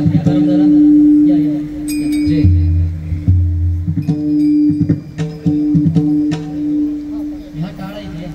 या परम जरा या जय यहाँ टाळा इथे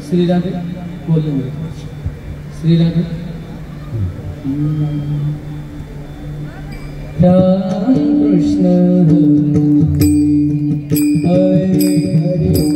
श्री राधे बोलेंगे श्री राधे राम कृष्ण हरे हरे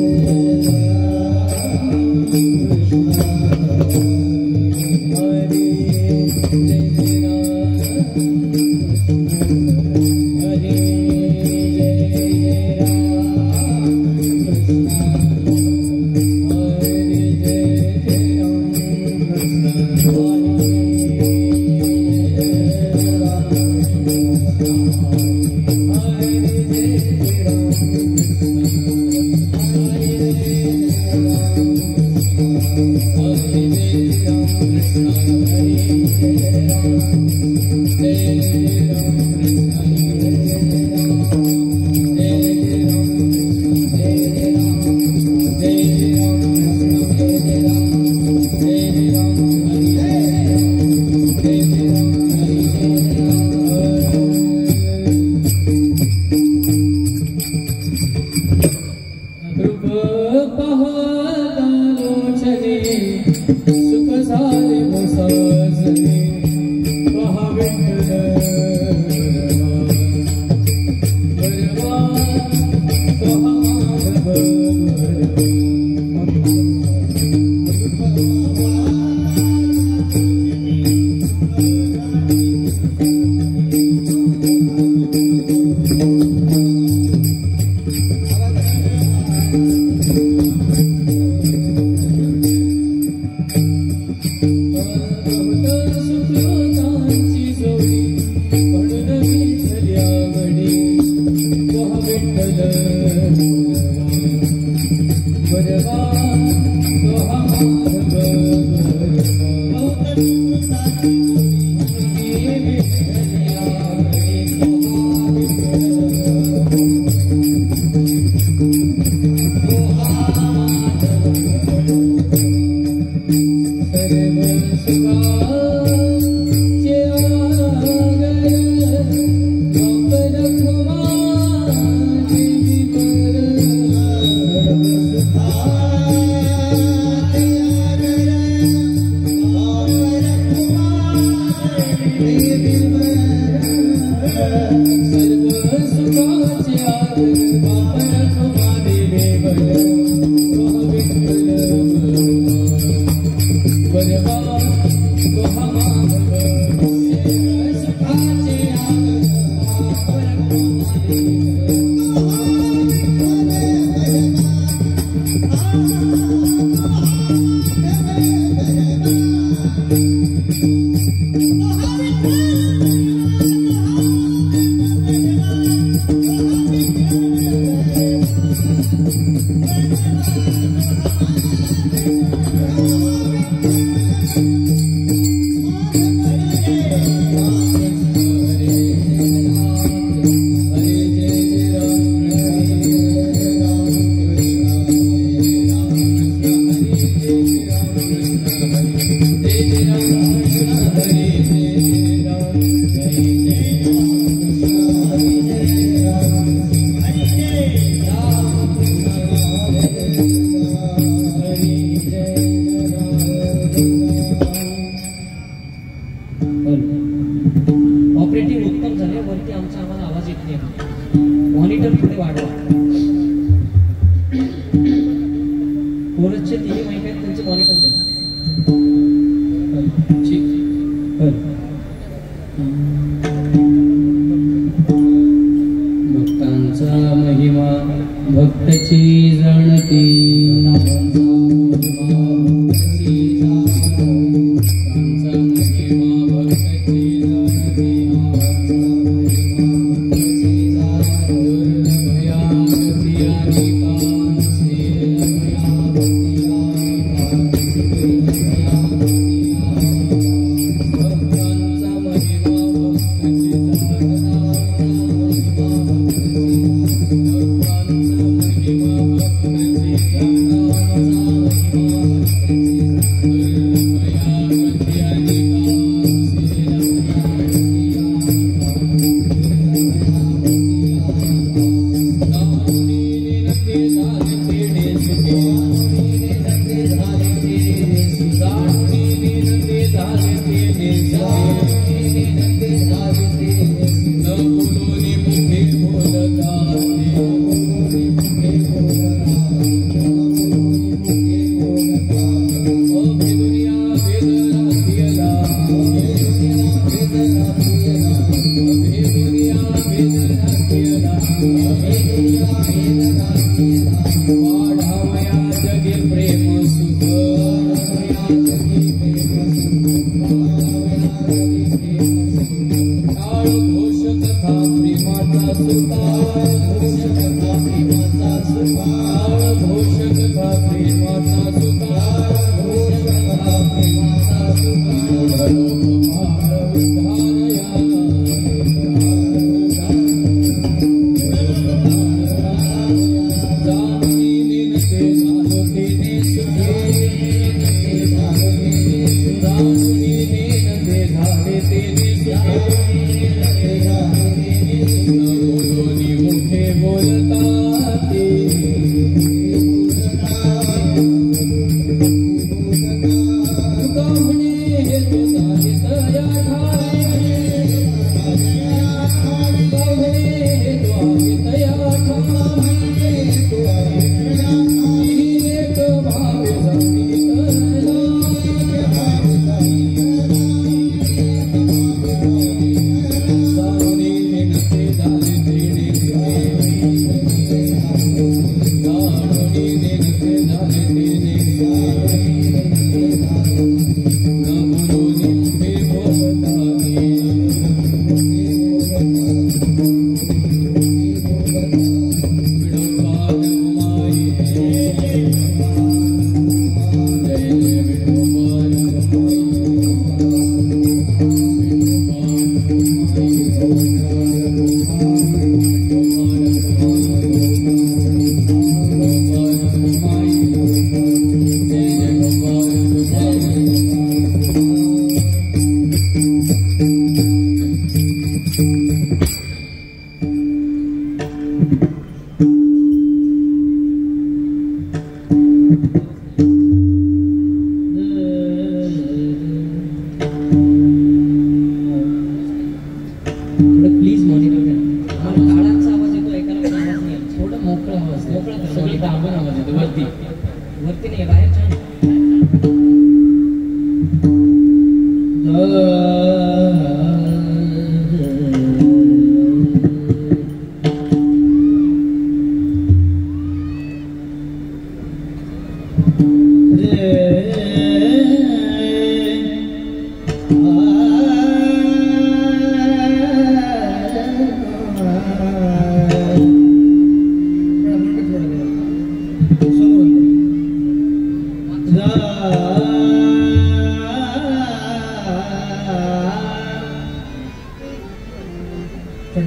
भक्ताची जाणती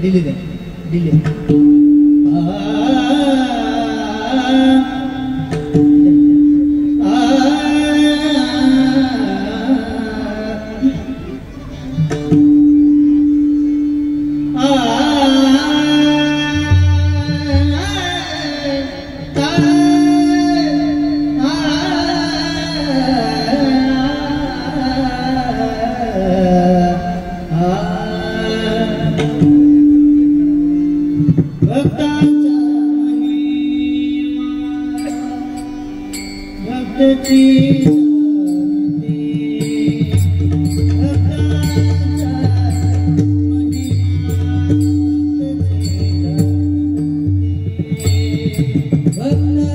डिले दे डिले भक्त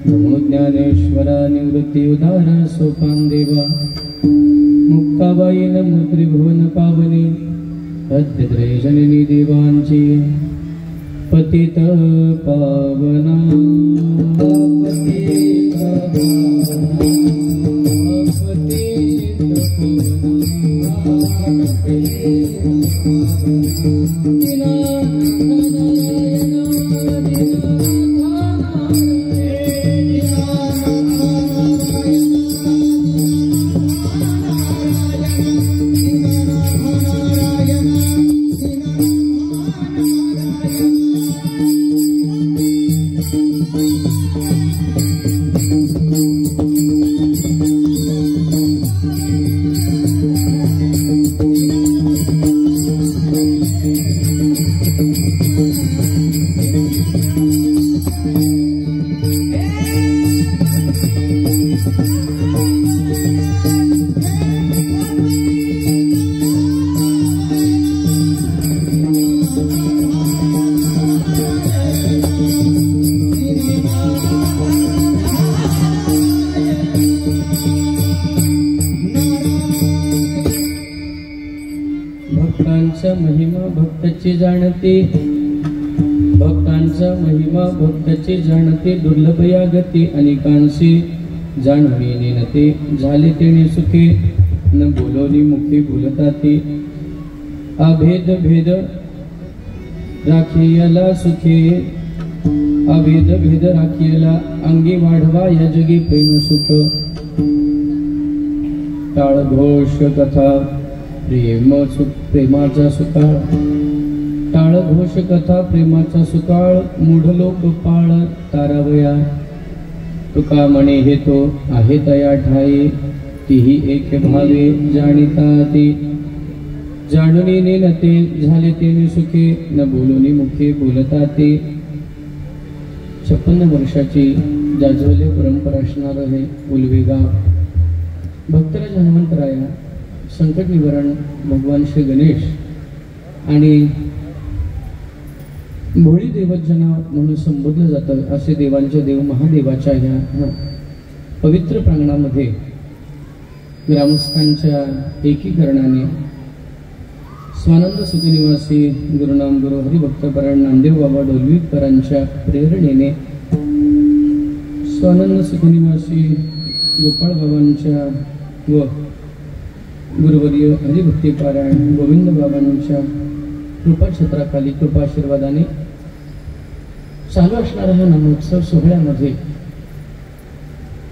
नमो ज्ञानेश्वरा निवृत्ति उदारा सोपान देवा मुक्ताबाई नमो त्रिभुवन पावनी तद्विद्रय जननी देवांची पतित पावना भक्तांचा महिमा भक्ताची जाणते, भक्तांचा महिमा भक्ताची जाणते, दुर्लभ या गती अनेकांशी जाणवी नेनते, झाले तेणे सुखे न बोलवली मुखे बोलता ते, अभेद भेद राखियाला सुखे, अभेद भेद राखियाला अंगी वाढवा या जगी प्रेम सुख, टाळ घोष कथा प्रेम सुख प्रेमाचा सुकाळ, टाळ घोष कथा प्रेमाचा सुकाळ, मूढ लोक पाळ तारावया, तुका म्हणे हे तो आहे तया ठाई, तीही एक भावे जाणिता ते, जाणुनी नेनते झाले तेने सुखे न बोलुनी मुखे बोलता ते. 56 वर्षाची जाजवले परंपरा असणार आहे उलवे गाव. भक्तराज हनुमंतराया, संकट निवारण भगवान श्री गणेश आणि भोळी देवजना म्हणून संबोधलं जातं असे देवांचे देव महादेवाच्या ह्या पवित्र प्रांगणामध्ये ग्रामस्थांच्या एकीकरणाने स्वानंद सुखनिवासी गुरुनाम गुरु हरिभक्तपरायण नामदेव बाबा डोलवीकरांच्या प्रेरणेने स्वानंद सुखनिवासी गोपाळ बाबांच्या व गुरुवर्य हरिभक्तीपारायण गोविंद बाबांच्या कृपाछत्राखाली कृपाशीर्वादाने चालू असणाऱ्या हा नामोत्सव सोहळ्यामध्ये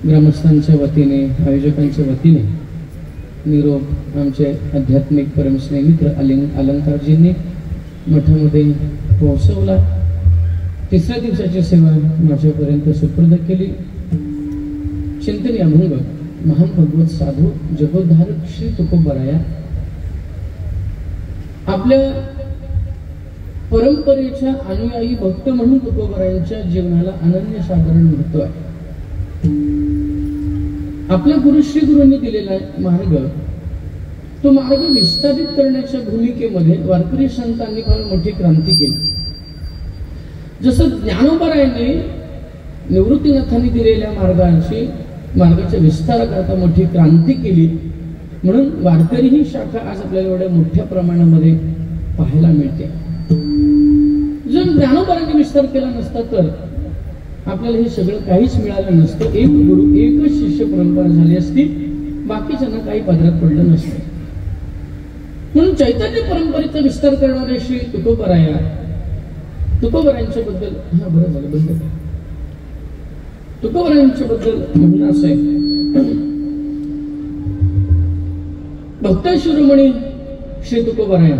ग्रामस्थांच्या वतीने आयोजकांच्या वतीने निरोप आमचे आध्यात्मिक परमस्नेही मित्र अलंकारजींनी मठामध्ये पोहोचवला. 3ऱ्या दिवसाची सेवा माझ्यापर्यंत सुपूर्द केली. चिंतन अभंग महान भगवत साधू जगोद्धारक श्री तुकोबराया आपल्या परंपरेच्या अनुयायी भक्त म्हणून तुकोबरायांच्या जीवनाला अनन्य साधारण महत्व आहे. आपल्या गुरु श्री गुरूंनी दिलेला मार्ग, तो मार्ग विस्तारित करण्याच्या भूमिकेमध्ये वारकरी संतांनी फार मोठी क्रांती केली. जसं ज्ञानोबरायांनी निवृत्तीनाथांनी दिलेल्या मार्गाच्या विस्ताराकरता मोठी क्रांती केली, म्हणून वारकरी ही शाखा आज आपल्याला एवढ्या मोठ्या प्रमाणामध्ये पाहायला मिळते. जर ज्ञानोबरांनी विस्तार केला नसता तर आपल्याला हे सगळं काहीच मिळालं नसतं. एक गुरु एकच शिष्य परंपरा झाली असती, बाकीच्यांना काही पदरात पडलं नसतं. म्हणून चैतन्य परंपरेचा विस्तार करणारे श्री तुकोबराया, तुकोबरायांच्या बद्दल बरं झालं बद्दल तुकोबरायांच्या बद्दल म्हणणं असं आहे. भक्त शिरोमणी श्री तुकोबराया,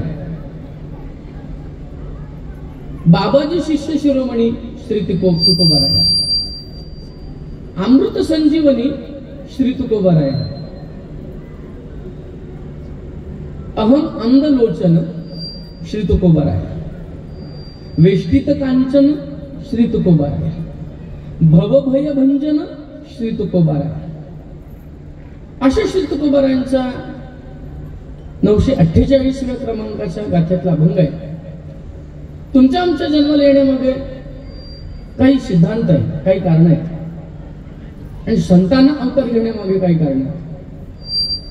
बाबाजी शिष्य शिरोमणी श्री तुकोबराया, अमृत संजीवनी श्री तुकोबराया, अहम अंधलोचन श्री तुकोबराया, वेष्टित कांचन श्री तुकोबराया, भवभय भंजन श्री तुकोबराया. अशा श्री तुकोबरायांचा 948व्या क्रमांकाच्या गाथ्यातला अभंग आहे. तुमच्या आमच्या जन्माला येण्यामागे काही सिद्धांत आहे, काही कारण आहेत, आणि संतांना अवतार घेण्यामागे काही कारण आहे.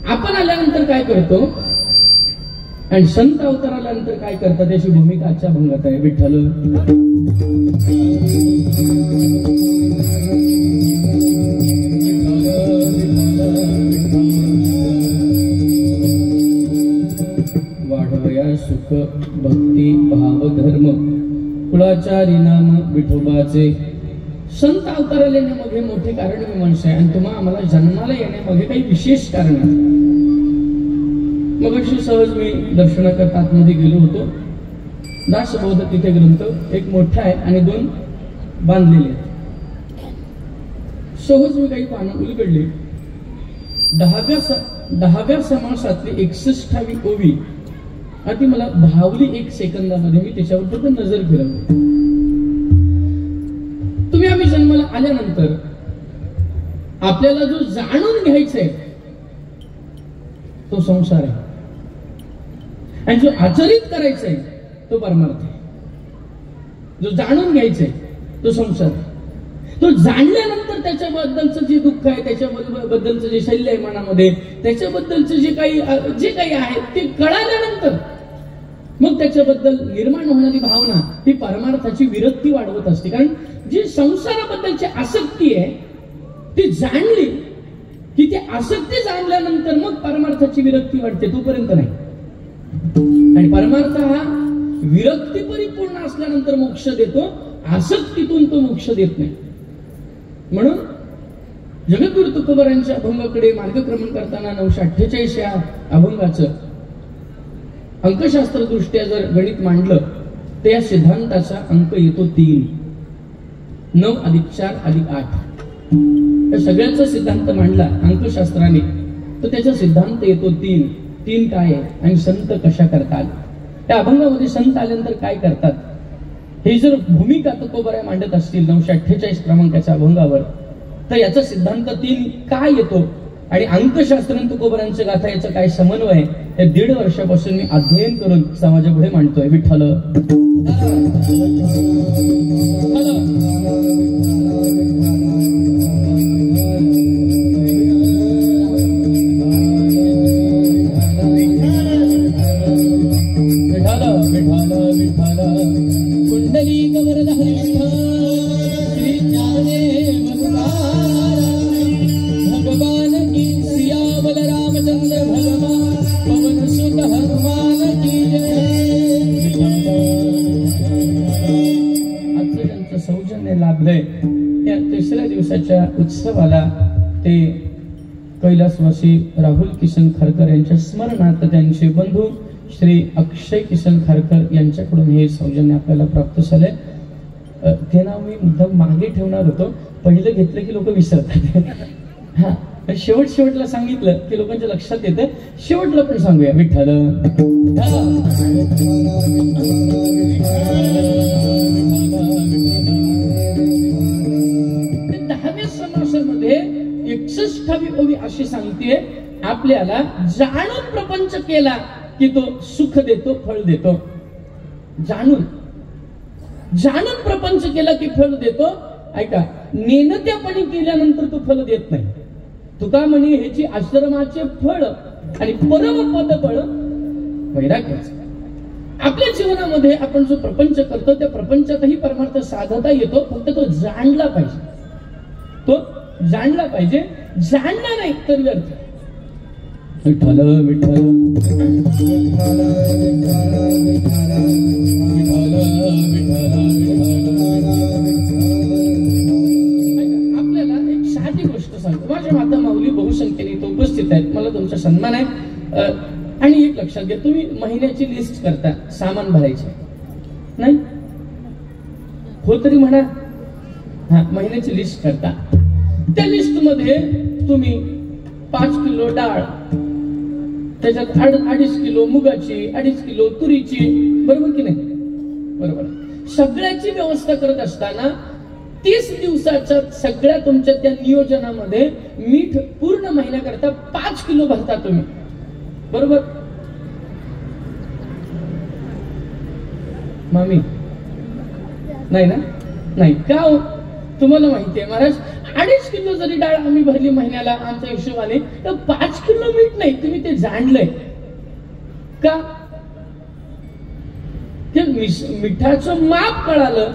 आपण आल्यानंतर काय करतो, आणि संत अवतारानंतर काय करतात याची भूमिका आजच्या अभंगात आहे. विठ्ठल वाढवया सुख भक्ती भाव धर्म कुळाचारी नाम विठोबाचे. संत अवताराला येण्यामागे मोठे कारण मीमांसा आहे आणि तुम्हा आम्हाला जन्माला येण्यामागे काही विशेष कारण आहे. मग अशी सहज मी दर्शनाकरता आतमध्ये गेलो होतो. दासबोध तिथे ग्रंथ एक मोठा आहे आणि 2 बांधलेले आहेत. सहज मी काही पानं उलगडली. 10व्या समासातली 61वी ओवी ती मला भावली 1 सेकंदामध्ये. मी त्याच्यावर फक्त नजर फिरवली. तुम्ही आम्ही जन्माला आल्यानंतर आपल्याला जो जाणून घ्यायचा आहे तो संसार आहे आणि जो आचरित करायचा आहे तो परमार्थ आहे. जो जाणून घ्यायचा आहे तो संसार आहे. तो जाणल्यानंतर त्याच्याबद्दलचं जे दुःख आहे, त्याच्याबद्दलचं जे शैल्य आहे मनामध्ये, त्याच्याबद्दलचं जे काही आहे ते कळाल्यानंतर मग त्याच्याबद्दल निर्माण होणारी भावना ही परमार्थाची विरक्ती वाढवत असते. कारण जी संसाराबद्दलची आसक्ती आहे ती जाणली की ती आसक्ती जाणल्यानंतर मग परमार्थाची विरक्ती वाढते, तोपर्यंत नाही. आणि परमार्थ हा विरक्ती परिपूर्ण असल्यानंतर मोक्ष देतो, आसक्तीतून तो मोक्ष देत नाही. म्हणून जगद्गुरु तुकोबारांच्या अभंगाकडे मार्गक्रमण करताना 948 या अभंगाचं अंकशास्त्र दृष्ट्या जर गणित मांडलं तर या सिद्धांताचा अंक येतो 3. 9 + 4 + 8 या सगळ्याचा सिद्धांत मांडला अंकशास्त्राने तर त्याचा सिद्धांत येतो 3. 3 काय आहे आणि संत कशा करतात. त्या अभंगामध्ये संत आल्यानंतर काय करतात हे जर भूमिका तुकोबाराय मांडत असतील 948 क्रमांकाच्या अभंगावर तर याचा सिद्धांत 3 काय येतो आणि अंकशास्त्र तुकोबारांचं गाथा याचा काय समन्वय हे 1.5 वर्षापासून मी अध्ययन करून समाजापुढे मांडतोय. विठ्ठल कुंडली कवरद हरिष्ठ श्री ज्ञानदेव भगवान की सियावल रामचंद्र भगवान पवन सुत हनुमान की आजचं ज्यांचं सौजन्य लाभलंय या 3ऱ्या दिवसाच्या उत्सवाला ते कैलासवासी राहुल किसन खारकर यांच्या स्मरणार्थ त्यांचे बंधू श्री अक्षय किसन खारकर यांच्याकडून हे सौजन्य आपल्याला प्राप्त झालंय. ते नाव मी मुद्दाम मागे ठेवणार होतो, पहिलं घेतलं की लोक विसरतात. हा शेवटला सांगितलं की लोकांच्या लक्षात येतं, शेवटला पण सांगूया. विठ्ठल 10व्या समासामध्ये 61वी ओवी अशी सांगते आपल्याला जाणून प्रपंच केला की तो सुख देतो, फळ देतो. जाणून प्रपंच केला की फळ देतो. ऐका, नेनत्यापणी केल्यानंतर तो फळ देत नाही. तुका म्हणे ह्याची आश्रमाचे फळ आणि परमपद बळ वैराग्याचं. आपल्या जीवनामध्ये आपण जो प्रपंच करतो त्या प्रपंचातही परमार्थ साधता येतो, फक्त तो जाणला पाहिजे. तो जाणला पाहिजे. जाणला नाही तर व्यर्थ. विठ्ठल विठ्ठल आपल्याला एक साधी गोष्ट सांगतो. माझ्या माता माऊली बहुसंख्येने इथं उपस्थित आहेत, मला तुमचा सन्मान आहे. आणि एक लक्षात घ्या, तुम्ही महिन्याची लिस्ट करता सामान भरायचे नाही हो तरी म्हणा. हा, महिन्याची लिस्ट करता. त्या लिस्ट मध्ये तुम्ही 5 किलो डाळ, त्याच्यात 2.5 किलो मुगाची, 2.5 किलो तुरीची, बरोबर की नाही? बरोबर. सगळ्याची व्यवस्था करत असताना 30 दिवसाच्या सगळ्या तुमच्या त्या नियोजनामध्ये मीठ पूर्ण महिन्याकरता 5 किलो भरता तुम्ही, बरोबर? मामी नाही ना? नाही का हो? तुम्हाला माहिती आहे महाराज, 2.5 किलो जरी डाळ आम्ही भरली महिन्याला आमच्या हिशोबाने तर 5 किलो मीठ नाही. तुम्ही ते जाणलंय का? ते मिठाचं माप कळालं,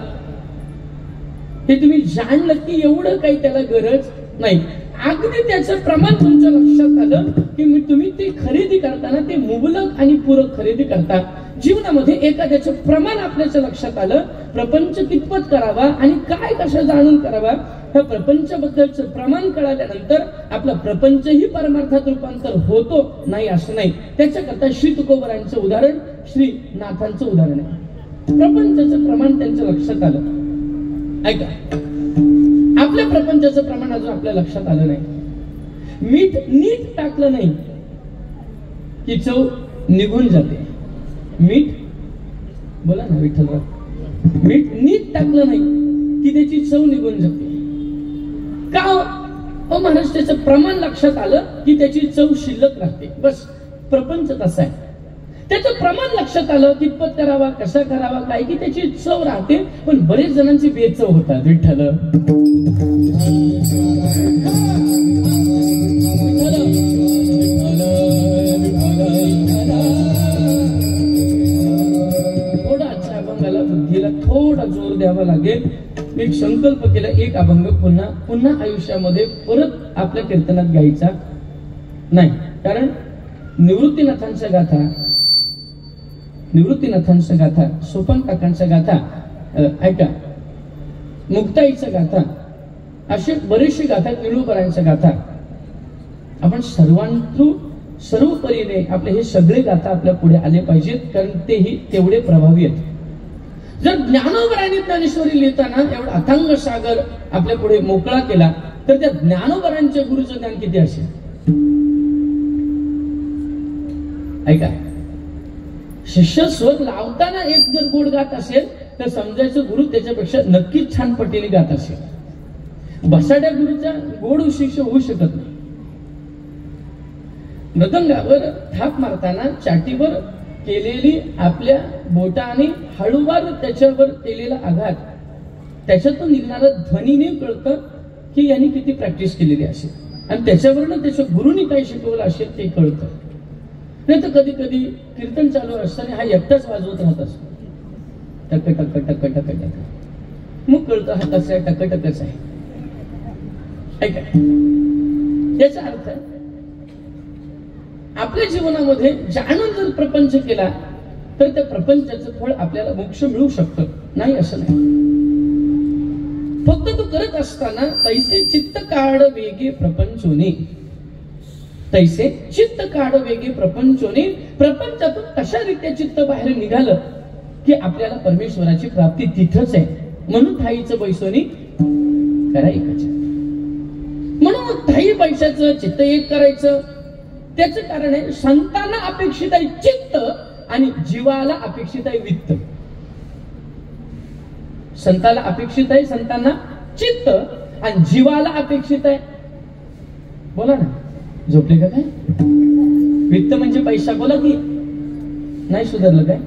हे तुम्ही जाणलं की एवढं काही त्याला गरज नाही. अगदी त्याचं प्रमाण तुमच्या लक्षात आलं की तुम्ही ते खरेदी करताना ते मुबलक आणि पूरक खरेदी करता. जीवनामध्ये एखाद्याचं प्रमाण आपल्याच्या लक्षात आलं, प्रपंच कितपत करावा आणि काय कशा जाणून करावा, ह्या प्रपंचाबद्दलचं प्रमाण कळाल्यानंतर आपला प्रपंचही परमार्थात रूपांतर होतो नाही असं नाही. त्याच्याकरता श्री तुकोबरांचं उदाहरण, श्रीनाथांचं उदाहरण आहे. प्रपंचाचं प्रमाण त्यांच्या लक्षात आलं. ऐका, आपल्या प्रपंचाचं प्रमाण अजून आपल्या लक्षात आलं नाही. मीठ नीट टाकलं नाही की चव निघून जाते. मीठ, बोला ना विठ्ठलराव, मीठ नीट टाकलं नाही की त्याची चव निघून जाते. का महाराज? त्याचं प्रमाण लक्षात आलं की त्याची चव शिल्लक राहते. बस प्रपंच तसा आहे. त्याचं प्रमाण लक्षात आलं, कितपत करावा, कसा करावा, काय, की त्याची चव राहते. पण बरेच जणांची बेचव होतात. विठ्ठल थोडा आजच्या अभंगाला, बुद्धीला थोडा जोर द्यावा लागेल. एक संकल्प केला, एक अभंग पुन्हा पुन्हा आयुष्यामध्ये परत आपल्या कीर्तनात गायचा नाही. कारण निवृत्तीनाथांच्या गाथा, निवृत्तीनाथांच्या गाथा, सोपान काकांच्या गाथा, ऐका, मुक्ताईच्या गाथा, असे बरेचसे गाथा, निळूकरांच्या गाथा, आपण सर्व परीने आपले हे सगळे गाथा आपल्या पुढे आले पाहिजेत. कारण तेही तेवढे प्रभावी आहेत. जर ज्ञानोबरांनी ज्ञानेश्वरी लिहिताना एवढा अथांग सागर आपल्या पुढे मोकळा केला तर त्या ज्ञानोबरांच्या गुरुचं ज्ञान किती असेल? ऐका, शिष्य स्वर लावताना एक जर गोड गात असेल तर समजायचं गुरु त्याच्यापेक्षा नक्कीच छान पटीने गात असेल. बसाड्या गुरुचा गोड शिष्य होऊ शकत नाही. मृदंगावर थाप मारताना चाटीवर केलेली आपल्या बोटाने हळूवार त्याच्यावर केलेला आघात, त्याच्यातून निघणारा ध्वनीने कळतं की यांनी किती प्रॅक्टिस केलेली असेल आणि त्याच्यावरनं त्याच्या गुरुनी काय शिकवलं असेल ते कळतं. नाही तर कधी कधी कीर्तन चालू असताना हा एकटाच वाजवत राहत असतो, टक टक टक टक टक, मग कळतं हा कसा आहे, टक टकच आहे. ऐका, याचा अर्थ आपल्या जीवनामध्ये जाणून जर प्रपंच केला तर त्या प्रपंचाचं फळ आपल्याला मोक्ष मिळू शकतं. नाही असं नाही. फक्त तू करत असताना तैसे चित्त काढ वेगे प्रपंचोनी, तैसे चित्त काढ वेगे प्रपंचोनी, प्रपंचातून कशा रीत्या चित्त बाहेर निघालं की आपल्याला परमेश्वराची प्राप्ती तिथंच आहे. म्हणून ठाईचं बैसोनी करा एकच. म्हणून मग ठाई पैशाचं चित्त एक करायचं. त्याचं कारण आहे संतांना अपेक्षित आहे चित्त आणि जीवाला अपेक्षित आहे वित्त. संताला अपेक्षित आहे संतांना चित्त आणि जीवाला अपेक्षित आहे, बोला ना, झोपले का काय? वित्त म्हणजे पैसा. बोला की नाही सुधारलं काय?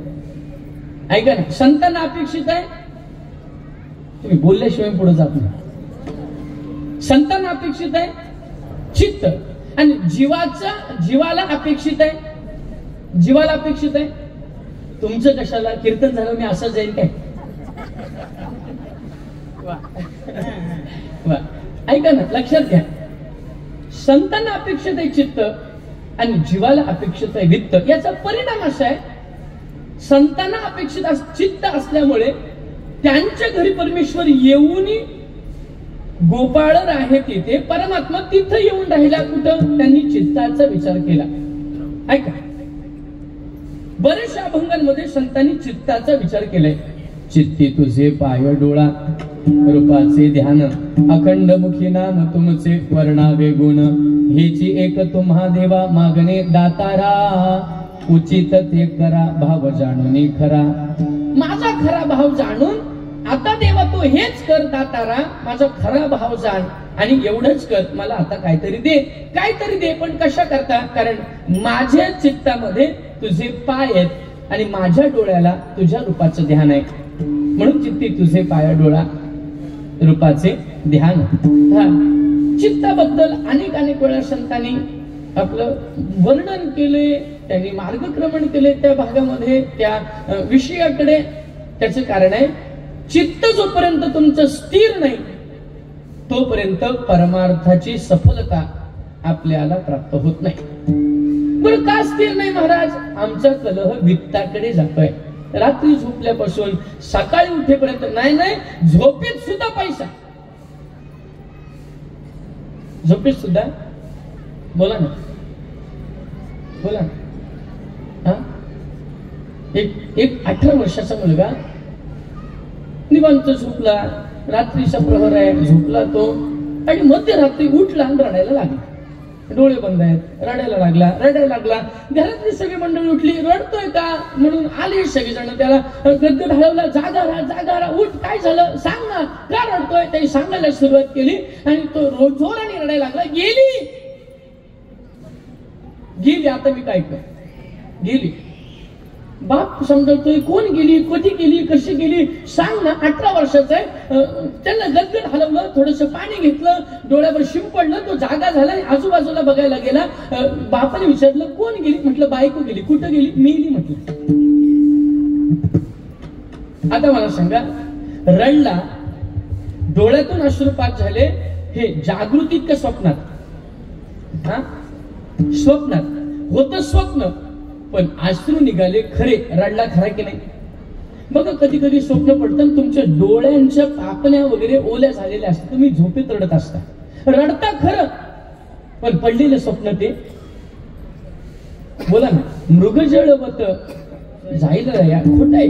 ऐका ना, संतांना अपेक्षित आहे, तुम्ही बोलल्याशिवाय पुढे जात नाही. संतांना अपेक्षित आहे चित्त आणि जीवाला अपेक्षित आहे, जीवाला अपेक्षित आहे. तुमचं कशाला कीर्तन झालं मी असं जाईल काय? ऐका ना, लक्षात घ्या, संतांना अपेक्षित आहे चित्त आणि जीवाला अपेक्षित आहे वित्त. याचा परिणाम असा आहे, संतांना अपेक्षित चित्त असल्यामुळे त्यांच्या घरी परमेश्वर येऊन गोपाळ आहे तिथे, परमात्मा तिथं येऊन राहिला. कुठं? त्यांनी चित्ताचा विचार केला. ऐका, बरेचशा अभंगांमध्ये संतांनी चित्ताचा विचार केलाय. चित्ती तुझे पाय डोळा, रूपाचे ध्यान, अखंड मुखी नाम तुमचे वर्णावे गुण, हेची एक तुम्हा देवा मागणे दातारा, उचित ते करा भाव जाणून खरा. माझा खरा भाव जाणून आता देवा तू हेच कर दातारा, माझा खरा भाव जाण आणि एवढंच कर. मला आता काहीतरी दे, काहीतरी दे. पण कशा करता? कारण माझ्या चित्तामध्ये तुझे पाय आहेत आणि माझ्या डोळ्याला तुझ्या रूपाचं ध्यान आहे. म्हणून चित्ती तुझे पाय डोळा, रूपाचे ध्यान. चित्ताबद्दल अनेक वेळा संतांनी आपलं वर्णन केले, त्यांनी मार्गक्रमण केले त्या भागामध्ये, त्या विषयाकडे. त्याचे कारण आहे, चित्त जोपर्यंत तुमचं स्थिर नाही तोपर्यंत परमार्थाची सफलता आपल्याला प्राप्त होत नाही. बरं, का स्थिर नाही महाराज? आमचा कलह वित्ताकडे जातोय. रात्री झोपल्यापासून सकाळी उठेपर्यंत नाही, झोपेत सुद्धा पैसा. झोपेत सुद्धा. बोला ना, बोला ना. एक 18 वर्षाचा मुलगा निवांत झोपला, रात्रीचा प्रहर आहे, झोपला तो, आणि मध्यरात्री उठला आणि रडायला लागला. डोळे बंद आहेत, रडायला लागला. घरातली सगळी मंडळी उठली. रडतोय का म्हणून आले सगळेजण त्याला. गद्द ढाळवला, जागा राहा, उठ, काय झालं सांग ना, का रडतोय? त्यांनी सांगायला सुरुवात केली आणि तो जोराने रडायला लागला. गेली, आता मी काय कर, गेली. बाप समजवतोय, कोण गेली, कधी गेली, कशी गेली, सांग ना. 18 वर्षाचा आहे. त्यांना गदगद हलवलं, थोडस पाणी घेतलं, डोळ्यावर शिंपडलं, तो जागा झाला. आजूबाजूला बघायला गेला. बापाने विचारलं, कोण गेली? म्हटलं बायको गेली. कुठं गेली? मेली म्हटलं. आता मला सांगा, रडला, डोळ्यातून अश्रुपात झाले, हे जागृतीत का स्वप्नात? स्वप्नात होतं स्वप्न, पण अश्रू निघाले खरे. रडला खरा की नाही? बघा, कधी कधी स्वप्न पडतं, तुमच्या डोळ्यांच्या पापण्या वगैरे ओल्या झालेल्या असतात, तुम्ही झोपेत रडत असता. रडता खरं, पण पडलेलं स्वप्न ते. बोला ना, मृगजळवत जाईल या, खोट आहे.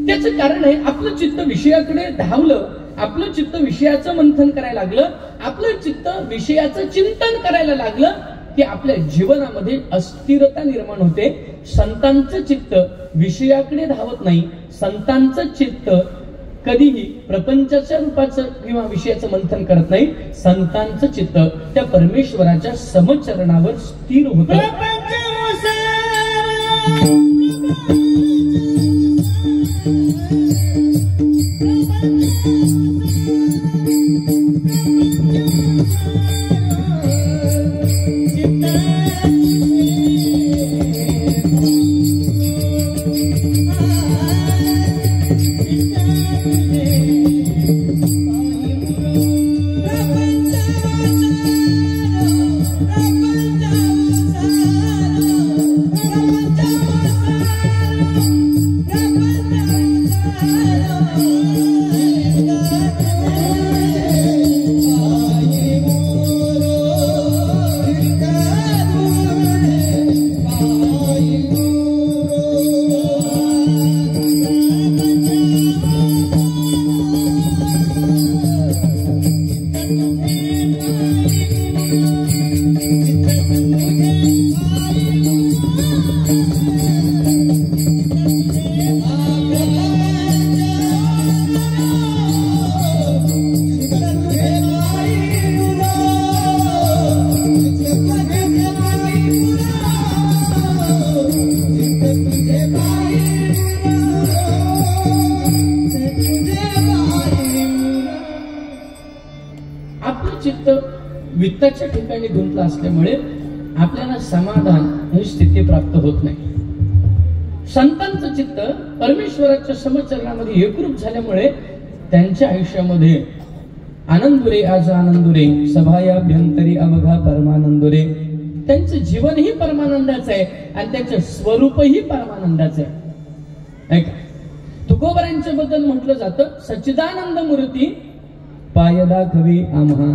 त्याचं कारण आहे, आपलं चित्त विषयाकडे धावलं, आपलं चित्त विषयाचं मंथन करायला लागलं, आपलं चित्त विषयाचं चिंतन करायला लागलं की आपल्या जीवनामध्ये अस्थिरता निर्माण होते. संतांचं चित्त विषयाकडे धावत नाही. संतांचं चित्त कधीही प्रपंचाच्या रूपाचं किंवा विषयाचं मंथन करत नाही. संतांचं चित्त त्या परमेश्वराच्या समचरणावर स्थिर होतं. वित्ताच्या ठिकाणी गुंतला असल्यामुळे आपल्याला समाधान ही स्थिती प्राप्त होत नाही. संतांचं चित्त परमेश्वराच्या समचरणामध्ये एकरूप झाल्यामुळे त्यांच्या आयुष्यामध्ये आनंदुरे आज आनंदुरे सभायाभ्यंतरी अवघा परमानंदुरे. त्यांचं जीवनही परमानंदाचं आहे आणि त्यांचं स्वरूपही परमानंदाचं आहे. ऐका, तुकोबरांच्या बद्दल म्हटलं जातं, सच्चिदानंद मूर्ती पाय दाखवी आम्हा.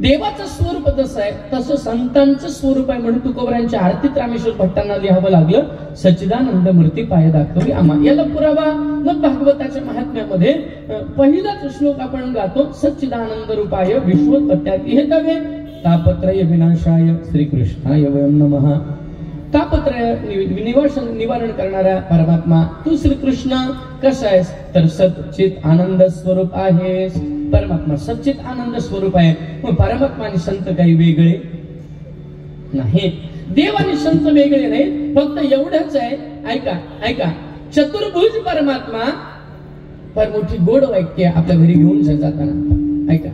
देवाचं स्वरूप जसं आहे तसं संतांचं स्वरूप आहे म्हणून तुकोबरांच्या आरतीत रामेश्वर भट्टांना लिहावं लागलं, सच्चिदानंद मूर्ती पाय दाखवी आम्हा. याला पुरावा मग भागवताच्या महात्म्यामध्ये पहिलाच श्लोक आपण गातो, सच्चिदानंद रूपाय विश्वोत्पत्त्याति हेतवे तापत्रय विनाशाय श्रीकृष्णाय वयं नमः. तापत्रय निवारण करणारा परमात्मा तू श्रीकृष्ण कसा आहेस तर सच्चित आनंद स्वरूप आहेस. परमात्मा सच्चित आनंद स्वरूप आहे. मग परमात्मा आणि संत काही वेगळे नाही. देव आणि संत वेगळे नाहीत, फक्त एवढंच आहे. ऐका ऐका, चतुर्भुज परमात्मा फार मोठी गोड वाक्य आपल्या घरी घेऊन जाताना. ऐका,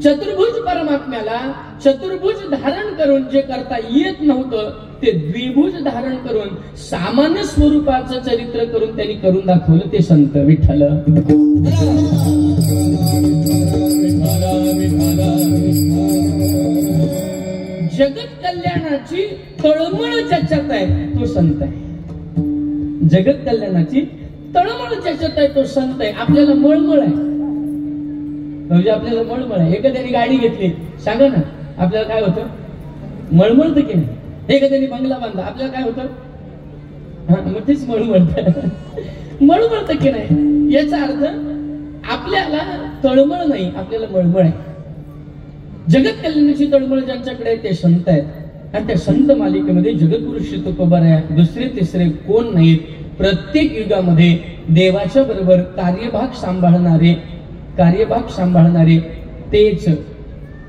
चतुर्भुज परमात्म्याला चतुर्भुज धारण करून जे करता येत नव्हतं ते द्विभुज धारण करून सामान्य स्वरूपाचं चरित्र करून त्यांनी करून दाखवलं ते संत विठ्ठल. जगत कल्याणाची तळमळ ज्याच्यात आहे तो संत आहे. जगत कल्याणाची तळमळ ज्याच्यात आहे तो संत आहे. आपल्याला मळमळ आहे म्हणजे आपल्याला मळमळ आहे. एखाद्याने गाडी घेतली सांगा ना आपल्याला काय होतं? मळमळतं की नाही? एखाद्याने बंगला बांधला आपल्याला काय होतं? मग तेच मळमळतं की नाही? याचा अर्थ आपल्याला तळमळ नाही, आपल्याला मळमळ आहे. जगत कल्याणाची तळमळ ज्यांच्याकडे ते संत आहेत. आणि त्या संत मालिकेमध्ये जगद्गुरु श्री तुकोबाराय दुसरे तिसरे कोण नाहीत. प्रत्येक युगामध्ये देवाच्या बरोबर कार्यभाग सांभाळणारे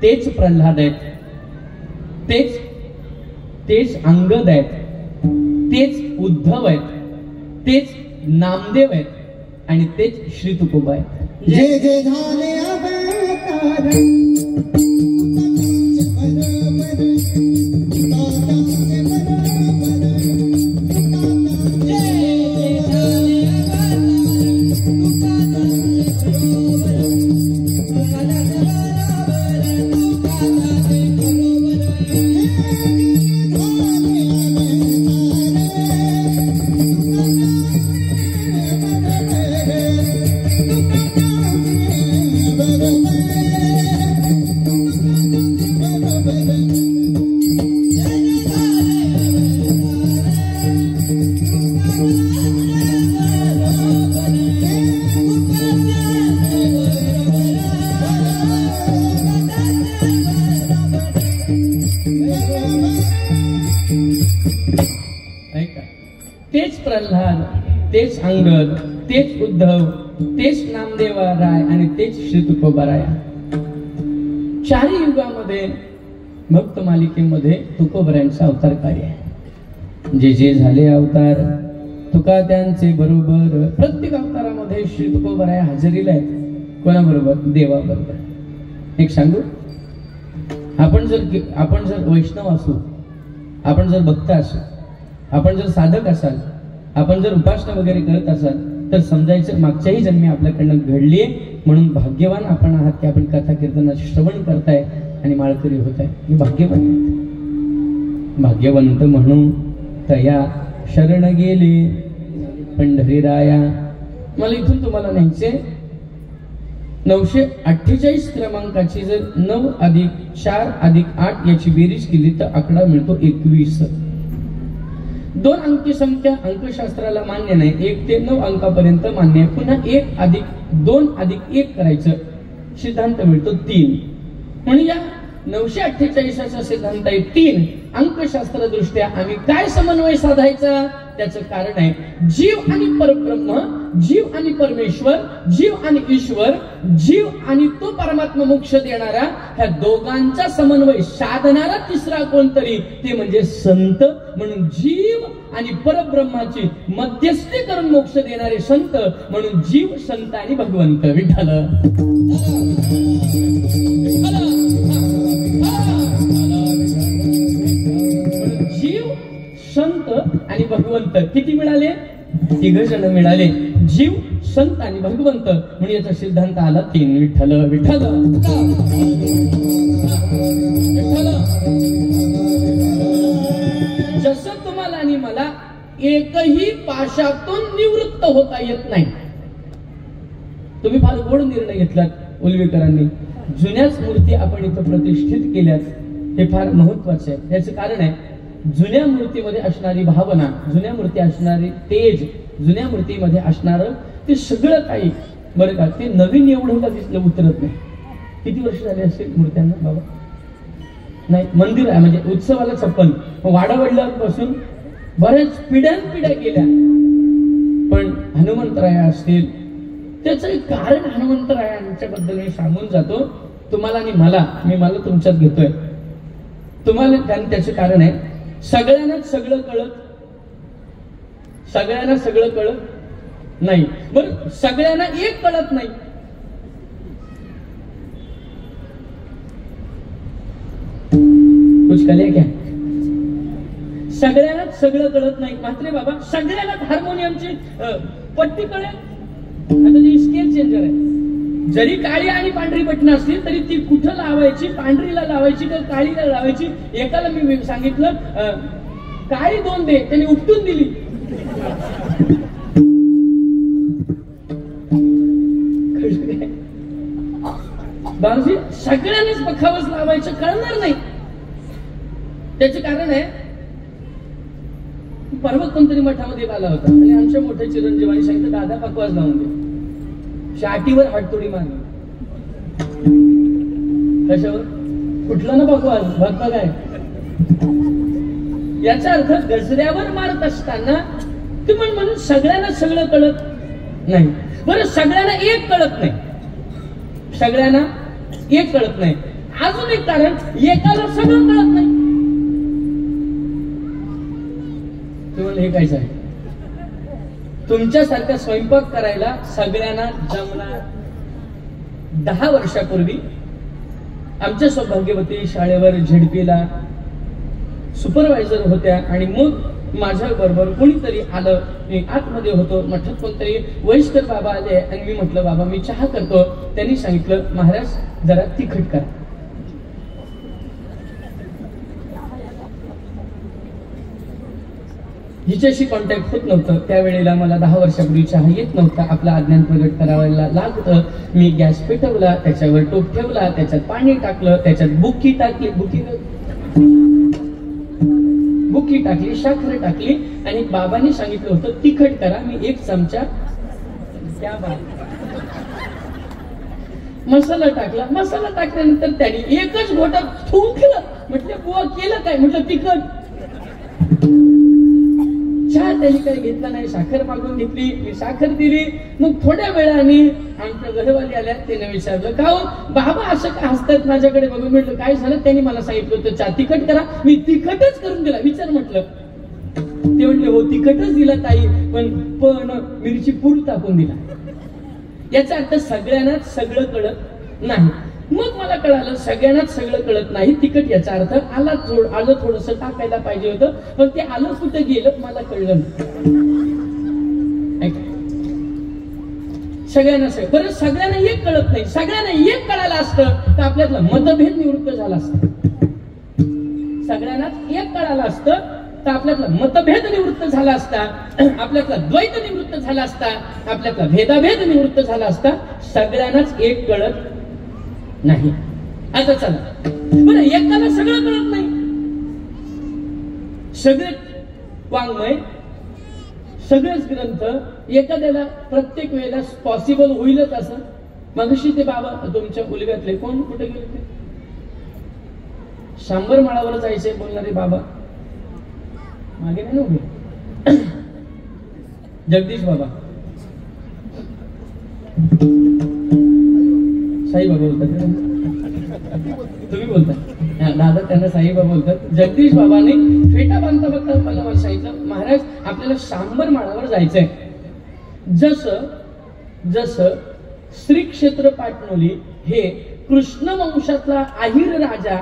तेच प्रल्हाद आहेत, तेच अंगद आहेत, तेच उद्धव आहेत, तेच नामदेव आहेत आणि तेच श्री तुकोबा आहेत. जय जय झाले अवतार तेच प्रल्हाद, तेच अंगद, तेच उद्धव, तेच नामदेवराय आणि तेच श्री तुकोबाराय. चारही युगामध्ये भक्त मालिकेमध्ये तुकोबारायांचा अवतार कार्य आहे. जे झाले अवतार तुका त्यांचे बरोबर. प्रत्येक अवतारामध्ये श्री तुकोबाराय हजेरीला आहेत. कोणाबरोबर? देवाबरोबर. एक सांगू, आपण जर वैष्णव असू, आपण जर भक्त असू, आपण जर साधक असाल, आपण जर उपासना वगैरे करत असाल तर समजायचं मागच्याही जन्मी आपल्याकडनं घडलीये म्हणून भाग्यवान आपण आहात की आपण कथा कीर्तनाचे श्रवण करताय आणि माळकरी होत आहे. मी भाग्यवंत म्हणून तया शरण गेले पंढरीराया. मला इथून तुम्हाला न्यायचे 948 क्रमांकाची जर 9 + 4 + 8 याची बेरीज केली तर आकडा मिळतो 21. 2 अंकी संख्या अंकशास्त्राला मान्य नाही. 1 ते 9 अंकापर्यंत मान्य आहे. पुन्हा 1 + 2 + 1 करायचं सिद्धांत मिळतो 3. म्हणून या 948चा सिद्धांत आहे 3. अंकशास्त्र दृष्ट्या आम्ही काय समन्वय साधायचा त्याचं कारण आहे जीव आणि परब्रह्म, जीव आणि परमेश्वर, जीव आणि ईश्वर, जीव आणि तो परमात्मा मोक्ष देणारा, ह्या दोघांचा समन्वय साधणारा तिसरा कोणतरी ते म्हणजे संत. म्हणून जीव आणि परब्रह्माची मध्यस्थी करून मोक्ष देणारे संत म्हणून जीव, संत आणि भगवंत विठ्ठल. जीव, संत आणि भगवंत किती मिळाले? 3 जण मिळाले. जीव, संत आणि भगवंत म्हणून याचा सिद्धांत आला 3. विठ्ठल विठ्ठल. जसं तुम्हाला आणि मला एकही पाशातून निवृत्त होता येत नाही. तुम्ही फार गोड निर्णय घेतलात उलवेकरांनी. जुन्याच मूर्ती आपण इथं प्रतिष्ठित केल्यात, हे फार महत्वाचे आहे. याचं कारण आहे जुन्या मूर्तीमध्ये असणारी भावना, जुन्या मूर्ती असणारी तेज, जुन्या मूर्तीमध्ये असणारं ते सगळं काही बरं का ते नवीन एवढं तिथलं उतरत नाही. किती वर्ष झाले असतील मूर्त्यांना बाबा? नाही, मंदिर आहे म्हणजे उत्सवाला 56, वाडावडल्यापासून बऱ्याच पिढ्या गेल्या. पण हनुमंतराय असतील त्याचं एक कारण हनुमंतरायांच्याबद्दल मी सांगून जातो तुम्हाला आणि मला तुमच्यात घेतोय तुम्हाला. त्याचं कारण आहे सगळ्यांनाच सगळं कळत नाही. बरं, सगळ्यांना एक कळत नाही. कुछ कले क्या? सगळ्यांनाच सगळं कळत नाही. मात्र बाबा सगळ्यांनाच हार्मोनियमची पट्टी कळेल. आता ती स्केल चेंजर आहे. जरी काळी आणि पांढरी बटणं असतील तरी ती कुठं लावायची, पांढरीला लावायची का काळीला लावायची. एकाला मी सांगितलं काळी 2 दे, त्याने उपटून दिली. बाबाजी सगळ्यांनीच बखावच लावायचं कळणार नाही. त्याचे कारण आहे, परवा कोणतरी मठामध्ये आला होता आणि आमच्या मोठ्या चिरंजीवानी सांगितलं दादा पकवास लावून दे. शाटीवर हाततोडी मारली. कशावर? कुठला ना पकवास भक्ता काय. याचा अर्थ गजऱ्यावर मारत असताना तुम्ही म्हणून सगळ्यांना सगळं कळत नाही. बरं सगळ्यांना एक कळत नाही. सगळ्यांना एक कळत नाही. अजून एक कारण, एकाला सगळं कळत नाही. तुम्हाला हे कायच आहे? तुमच्यासारखा स्वयंपाक करायला सगळ्यांना जमणार. 10 वर्षापूर्वी आमच्या सौभाग्यवती शाळेवर झेडपीला सुपरवायझर होत्या आणि मग माझ्या बरोबर कोणीतरी आलं. मी आतमध्ये होतो, मठात कोणतरी वयस्कर बाबा आले आणि मी म्हटलं बाबा मी चहा करतो. त्यांनी सांगितलं महाराज जरा तिखट करा. हिच्याशी कॉन्टॅक्ट होत नव्हतं त्यावेळेला. मला 10 वर्षापूर्वी चहा येत नव्हता. आपला अज्ञान प्रगट करायला लागतं. मी गॅस पेटवला, त्याच्यावर टोप ठेवला, त्याच्यात पाणी टाकलं, त्याच्यात बुकी टाकली, बुकी टाकली, साखर टाकली आणि बाबांनी सांगितलं होतं तिखट करा. मी 1 चमचा त्या मसाला टाकला. मसाला टाकल्यानंतर त्यांनी एकच घोटात ठेवून म्हटलं बुवा केलं काय? म्हटलं तिखट. चहा त्यांनी काही घेतला नाही. साखर मागून घेतली, मी साखर दिली. मग थोड्या वेळाने आमच्या घरवाली आल्या. त्याने विचारलं का हो बाबा असं का हसतात माझ्याकडे बघून. म्हटलं काय झालं? त्यांनी मला सांगितलं होतं चहा तिखट करा. मी तिखटच करून दिला. विचार म्हटलं. ते म्हटले हो तिखटच दिला ताई, पण मिरची पूड टाकून दिला. याचा अर्थ सगळ्यांनाच सगळं कळत नाही. मग मला कळालं सगळ्यांनाच सगळं कळत नाही. तिखट याचा अर्थ आलं थोडस टाकायला पाहिजे होतं, पण ते आलं कुठं गेलं मला कळलं नाही. सगळ्यांना बरं सगळ्यांना एक कळत नाही. सगळ्यांना एक कळालं असतं तर आपल्यातला मतभेद निवृत्त झाला असता. सगळ्यांनाच एक कळालं असतं तर आपल्यातला मतभेद निवृत्त झाला असता. आपल्यातला द्वैत निवृत्त झाला असता. आपल्यातला भेदाभेद निवृत्त झाला असता. सगळ्यांनाच एक कळत नाही. आता चला बरं एकाला सगळं कळत नाही. सगळे वाङ्मय, सगळेच ग्रंथ एखाद्याला प्रत्येक वेळेला पॉसिबल होईलच असं. मगाशी ते बाबा तुमच्या उलव्यातले कोण कुठे गेले ते? शांबर माळावर जायचे बोलणारे बाबा मागे नाही उभे. जगदीश बाबा, साईबाबा बोलतात. तुम्ही बोलता दादा, त्यांना साईबाबा बोलतात. जगदीश बाबांनी फेटा बांधता बघता मला सांगितलं महाराज आपल्याला शांबर माळावर जायचंय. जसं श्री क्षेत्र पाटणोली हे कृष्ण वंशातला आहिर राजा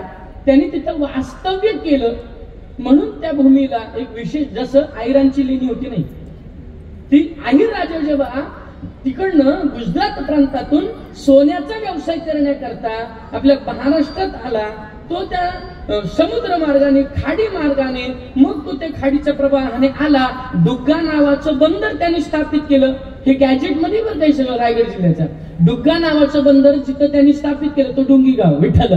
त्यांनी तिथं वास्तव्य केलं म्हणून त्या भूमीला एक विशेष, जसं आहिरांची लेणी होती नाही, ती आहिर राजा जेव्हा तिकडनं गुजरात प्रांतातून सोन्याचा व्यवसाय करण्याकरता आपल्या महाराष्ट्रात आला, तो त्या समुद्र मार्गाने, खाडी मार्गाने, मग तो त्या खाडीच्या प्रवाहाने आला. डुग्गा नावाचं बंदर त्यांनी स्थापित केलं. हे गॅजेट मध्ये बरं काही सगळं रायगड जिल्ह्याचा. डुग्गा नावाचं बंदर जिथं त्यांनी स्थापित केलं तो डोंगी गाव विठ्ठल.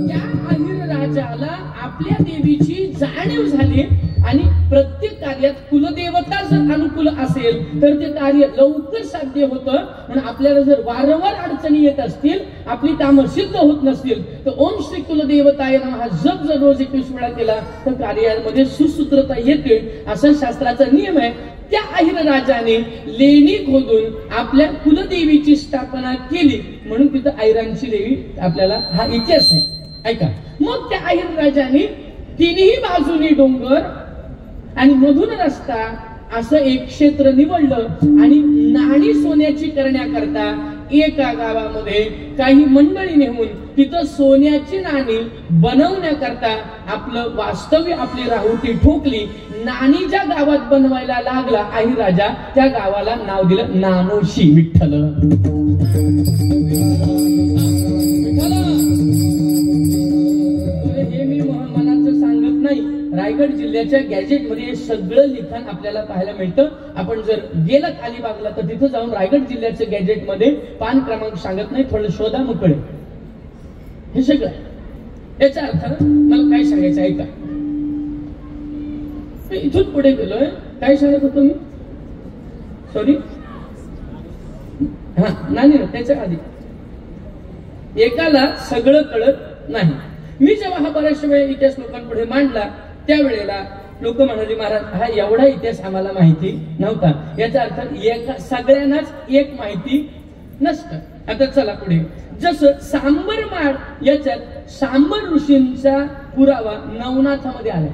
त्या आहिर राजाला आपल्या देवीची जाणीव झाली आणि प्रत्येक कार्यात कुलदेवता जर अनुकूल असेल तर ते कार्य लवकर साध्य होतं. म्हणून आपल्याला जर वारंवार अडचणी येत असतील, आपली कामं सिद्ध होत नसतील तर ओम श्री कुलदेवताय नमः हा जप जर रोज 21 वेळा केला तर कार्यामध्ये सुसूत्रता येते, असा शास्त्राचा नियम आहे. त्या आहिर राजाने लेणी खोदून आपल्या कुलदेवीची स्थापना केली म्हणून तिथं आहिरांची देवी आपल्याला हा इतिहास आहे. ऐका, मग त्या आहिर राजाने तिन्ही बाजूनी डोंगर आणि मधून रस्ता असं एक क्षेत्र निवडलं आणि नाणी सोन्याची करण्याकरता एका गावामध्ये काही मंडळी नेऊन तिथं सोन्याची नाणी बनवण्याकरता आपलं वास्तव्य, आपली राहुटी ठोकली. नाणी ज्या गावात बनवायला लागला आई राजा, त्या गावाला नाव दिलं नानोशी. विठ्ठल हे मी मनाचं सांगत नाही. रायगड जिल्ह्याच्या गॅजेटमध्ये हे सगळं लिखाण आपल्याला पाहायला मिळतं. आपण जर गेलात अलिबागला तर तिथं जाऊन रायगड जिल्ह्याच्या गॅजेटमध्ये पान क्रमांक सांगत नाही, थोडं शोधा मोकळे. हे सगळं याचा अर्थ मला काय सांगायचं ऐका. इथून पुढे गेलोय, काय सांगत होतो मी? सॉरी, हा नाही, त्याच्या आधी एकाला सगळं कळत नाही. मी जेव्हा हा बऱ्याचशा वेळ इतिहास लोकांपुढे मांडला त्यावेळेला लोक म्हणाले, महाराज हा एवढा इतिहास आम्हाला माहिती नव्हता. याचा अर्थ सगळ्यांनाच एक माहिती नसतं. आता चला पुढे. जसं सांबर माळ, याच्यात सांबर ऋषींचा पुरावा नवनाथामध्ये आला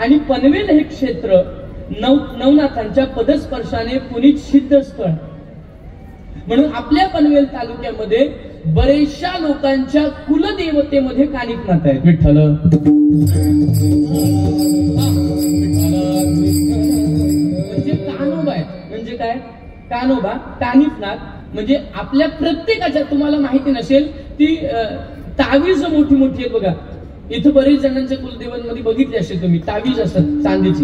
आणि पनवेल हे क्षेत्र नवनाथांच्या पदस्पर्शाने पुनीत सिद्ध स्थळ म्हणून आपल्या पनवेल तालुक्यामध्ये बरेचशा लोकांच्या कुलदेवतेमध्ये कानिफनाथ आहेत. विठ्ठल म्हणजे कानोबा आहे. म्हणजे काय? कानोबा, कानिफनाथ म्हणजे आपल्या प्रत्येकाच्या, तुम्हाला माहिती नसेल ती तावीज मोठी मोठी आहेत बघा. इथं बरेच जणांच्या कुलदेवांमध्ये बघितले असेल तुम्ही, तावीज असतात चांदीची.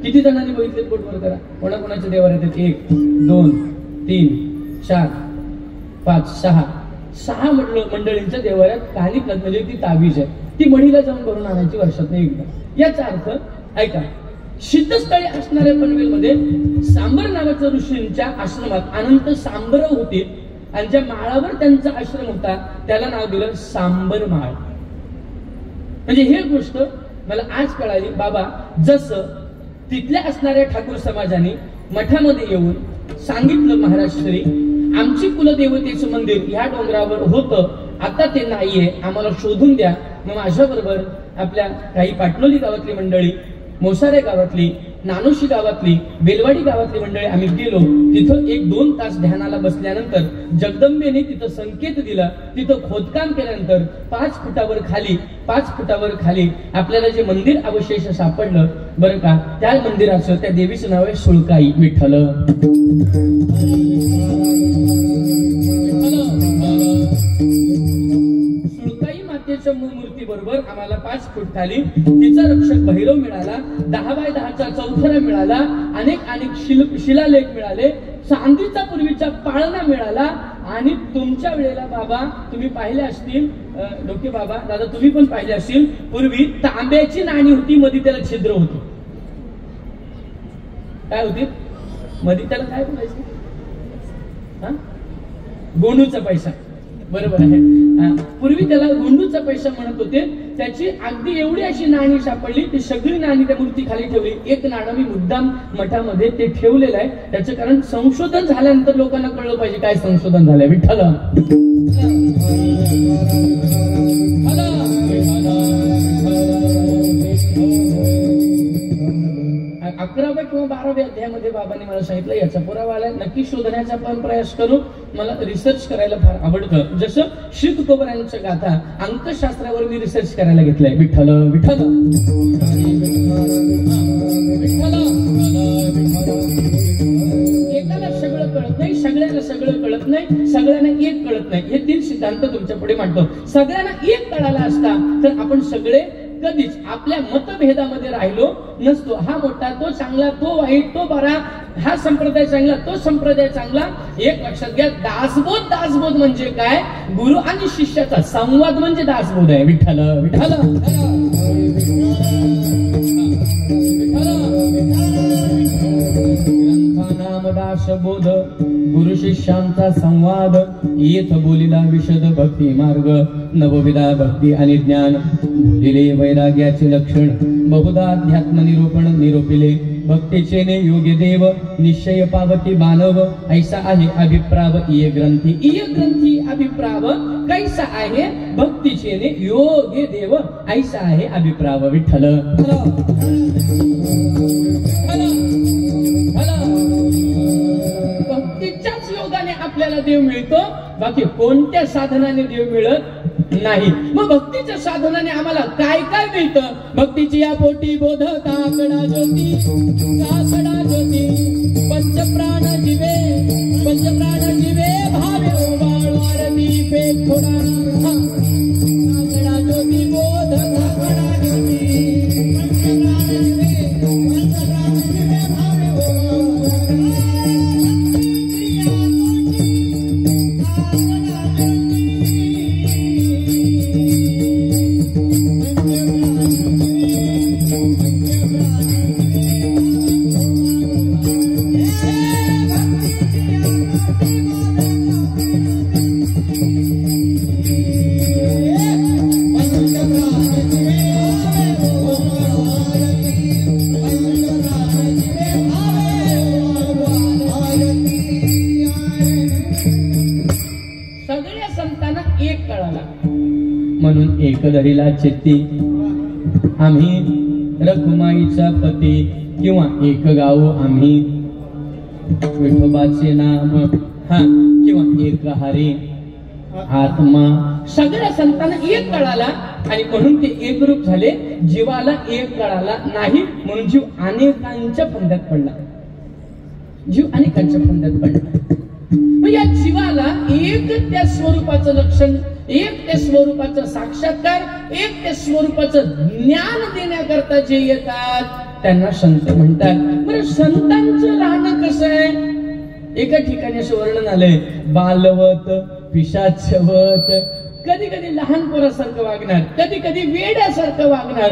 किती जणांनी बघितले बोटवर करा. कोणाकोणाच्या देवार येतात? 1 2 3 4 5 6 मंडळींच्या देवाऱ्यात कानिफनाथ म्हणजे ती तावीज आहे. ती मढीला जाऊन भरून आणायची वर्षातून एकदा. याचा अर्थ ऐका, सिद्धस्थळी असणाऱ्या पनवेलमध्ये सांबर नावाच्या ऋषींच्या आश्रमात अनंत सांबर होते आणि ज्या माळावर त्यांचा आश्रम होता त्याला नाव दिलं सांबर माळ. म्हणजे ही गोष्ट मला आज कळाली. बाबा जसं तिथल्या असणाऱ्या ठाकूर समाजाने मठामध्ये येऊन सांगितलं, महाराज श्री आमची कुलदेवतेचं मंदिर ह्या डोंगरावर होतं, आता ते नाहीये, आम्हाला शोधून द्या. मग माझ्या बरोबर आपल्या काही पाटलोली गावातली मंडळी, मोसारे गावातली, नानोशी गावातली, बेलवाडी गावातली मंडळी आम्ही गेलो. तिथं 1-2 तास ध्यानाला बसल्यानंतर जगदंबेने तिथं संकेत दिला. तिथं खोदकाम केल्यानंतर 5 फुटावर खाली आपल्याला जे मंदिर अवशेष सापडलं बरं का, त्या मंदिराचं, त्या देवीचं नाव आहे सुळकाई. विठ्ठल मूर्ती बरोबर आम्हाला 5 फूट खाली तिचा रक्षक भैरव मिळाला, 10 बाय 10चा चौथरा मिळाला, अनेक शिलालेख मिळाले, चांदीचा पूर्वीचा पाळणा मिळाला. आणि तुमच्या वेळेला बाबा तुम्ही पाहिले असतील, डोके बाबा दादा तुम्ही पण पाहिले असतील, पूर्वी तांब्याची नाणी होती, मध्ये त्याला छिद्र होती. काय होती मध्ये? त्याला काय बोलायचं? गोंडूचा पैसा. बरोबर आहे. पूर्वी त्याला गोंडूचा पैसा म्हणत होते. त्याची अगदी एवढी अशी नाणी सापडली, ती सगळी नाणी त्या मूर्ती खाली ठेवली. एक नाणं मी मुद्दाम मठामध्ये ते ठेवलेलं आहे. त्याचं कारण संशोधन झाल्यानंतर लोकांना कळलं पाहिजे काय संशोधन झालंय. विठ्ठल 11व्या किंवा 12व्या अध्यायामध्ये बाबांनी मला सांगितलं याचा पुरावा आलाय, नक्की शोधण्याचा पण प्रयास करू. मला रिसर्च करायला फार आवडतं. जसं श्री तुकोबरायांच्या गाथा अंकशास्त्रावर मी रिसर्च करायला घेतलंय. विठ्ठल विठ्ठल एकाला सगळं कळत नाही, सगळ्यांना सगळं कळत नाही, सगळ्यांना एक कळत नाही. हे 3 सिद्धांत तुमच्या पुढे मांडतो. सगळ्यांना एक कळाला असता तर आपण सगळे कधीच आपल्या मतभेदामध्ये राहिलो नसतो. हा मोठा, तो चांगला, तो वाईट, तो बरा, हा संप्रदाय चांगला, तो संप्रदाय चांगला. एक लक्षात घ्या, दासबोध म्हणजे काय? गुरु आणि शिष्याचा संवाद म्हणजे दासबोध आहे. विठ्ठल विठ्ठल दासबोध गुरु शिष्यांचा संवाद, येथ बोलिला विशद भक्ती मार्ग, नवविधा भक्ती आणि ज्ञान, बोलिले वैराग्याचे लक्षण, बहुधा अध्यात्म निरूपण निरूपिले, भक्तीचे ने योग्य देव, निश्चय पावती मानव, ऐसा आहे अभिप्राव इय ग्रंथी अभिप्राव कैसा आहे, भक्तीचे ने योग्य देव, ऐसा आहे अभिप्राव. विठ्ठल आपल्याला देव मिळतो, बाकी कोणत्या साधनाने देव मिळत नाही. मग भक्तीच्या साधनाने आम्हाला काय काय मिळतं? भक्तीची या पोटी बोधता आकडा ज्योती, आकडा ज्योती पंचप्राण जीवे, पंचप्राण जीवे भावे ओवाळू आरती पेट थोडा आकडा ज्योती बोधता आकडा ज्योती पंचप्राण जीवे, पंचप्राण जीवे भावे म्हणून एकदरीला चित्ती आम्ही रखुमाईचा पती किंवा एक गाव आम्ही विठोबाचे नाम किंवा एक हरी आत्मा सगळ्या संतांना एक कळाला आणि म्हणून ते एक रूप झाले. जीवाला एक कळाला नाही म्हणून जीव अनेकांच्या फंद्यात पडला, जीव अनेकांच्या फंद्यात पडला. मग या जीवाला एक त्या स्वरूपाचं लक्षण, एक त्या स्वरूपाचं साक्षात्कार, एक त्या स्वरूपाचं ज्ञान देण्याकरता जे येतात त्यांना संत म्हणतात. बरं संतांचं राहणं कसं आहे? एका ठिकाणी असं वर्णन आलंय, बालवत पिशाचवत, कधी कधी लहान पोरासारखं वागणार, कधी कधी वेड्यासारखं वागणार.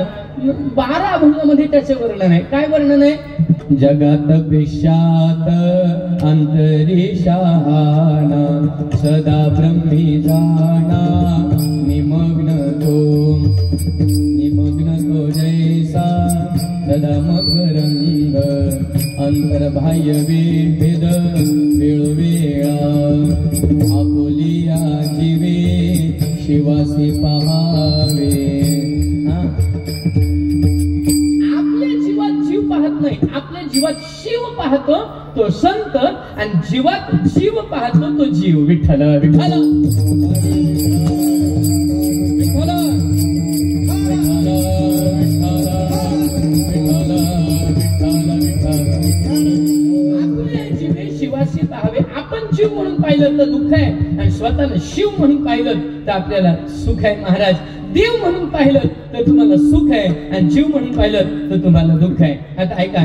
12 अभंगामध्ये त्याचे वर्णन आहे. काय वर्णन आहे? जगात पेशात अंतरिशाना सदा ब्रह्मी जाना निमग्न तो जैसा सदा मकरंद अंतर्बाह्य विभेद वेळोवेळा आपुलिया जीवे शिवासी पहावे. आपल्या जीवात जीव पाहत नाही, आपल्या जीवात शिव पाहतो तो संत, आणि जीवात जीव पाहतो तो जीव. विठ्ठल विठ्ठल शिवाशी पाहावे. आपण जीव म्हणून पाहिलं तर दुःख आहे, आणि स्वतःला शिव म्हणून पाहिलं तर आपल्याला सुख आहे. महाराज, देव म्हणून पाहिलं तर तुम्हाला सुख आहे, आणि जीव म्हणून पाहिलं तर तुम्हाला दुःख आहे. आता ऐका,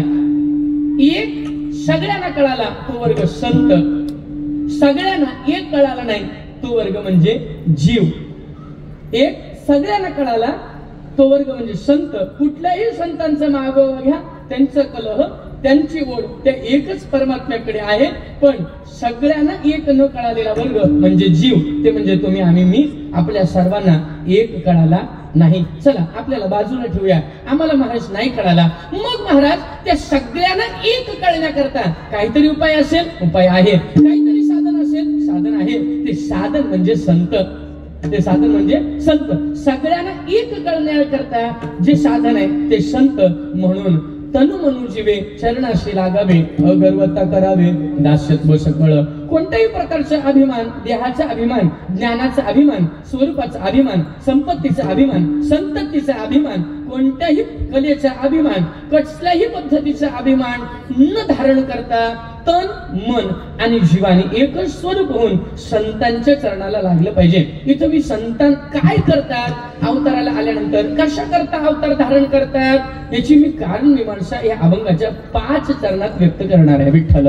एक सगळ्यांना कळाला तो वर्ग संत, सगळ्यांना एक कळाला नाही तो वर्ग म्हणजे जीव. एक सगळ्यांना कळाला तो वर्ग म्हणजे संत. कुठल्याही संतांचा मागोवा घ्या, त्यांचं कलह, त्यांची ओढ त्या एकच परमात्म्याकडे आहे. पण सगळ्यांना एक न कळालेला वर्ग म्हणजे जीव, ते म्हणजे तुम्ही आम्ही मी, आपल्या सर्वांना एक कळाला नाही. चला आपल्याला बाजूला ठेवूया, आम्हाला महाराज नाही कळाला. मग महाराज त्या सगळ्यांना एक कळण्याकरता काहीतरी उपाय असेल, उपाय आहे. काहीतरी साधन असेल, साधन आहे. ते साधन म्हणजे संत, ते साधन म्हणजे संत. सगळ्यांना एक कळण्याकरता जे साधन आहे ते संत. म्हणून तनु मनु जीवे चरणाशी लागावे, अगर्वता करावे, दास्यत्व सकळ. कोणत्याही प्रकारचा अभिमान, देहाचा अभिमान, ज्ञानाचा अभिमान, स्वरूपाचा अभिमान, संपत्तीचा अभिमान, संततीचा अभिमान, कोणत्याही कलेचा अभिमान, कसल्याही पद्धतीचा अभिमान न धारण करता तन मन आणि जीवाने एकच स्वरूप होऊन संतांच्या चरणाला लागलं पाहिजे. इथं मी संतान काय करतात, अवताराला आल्यानंतर कशा करता अवतार धारण करतात, याची मी कारण मीमांसा या अभंगाच्या 5 चरणात व्यक्त करणार आहे. विठ्ठल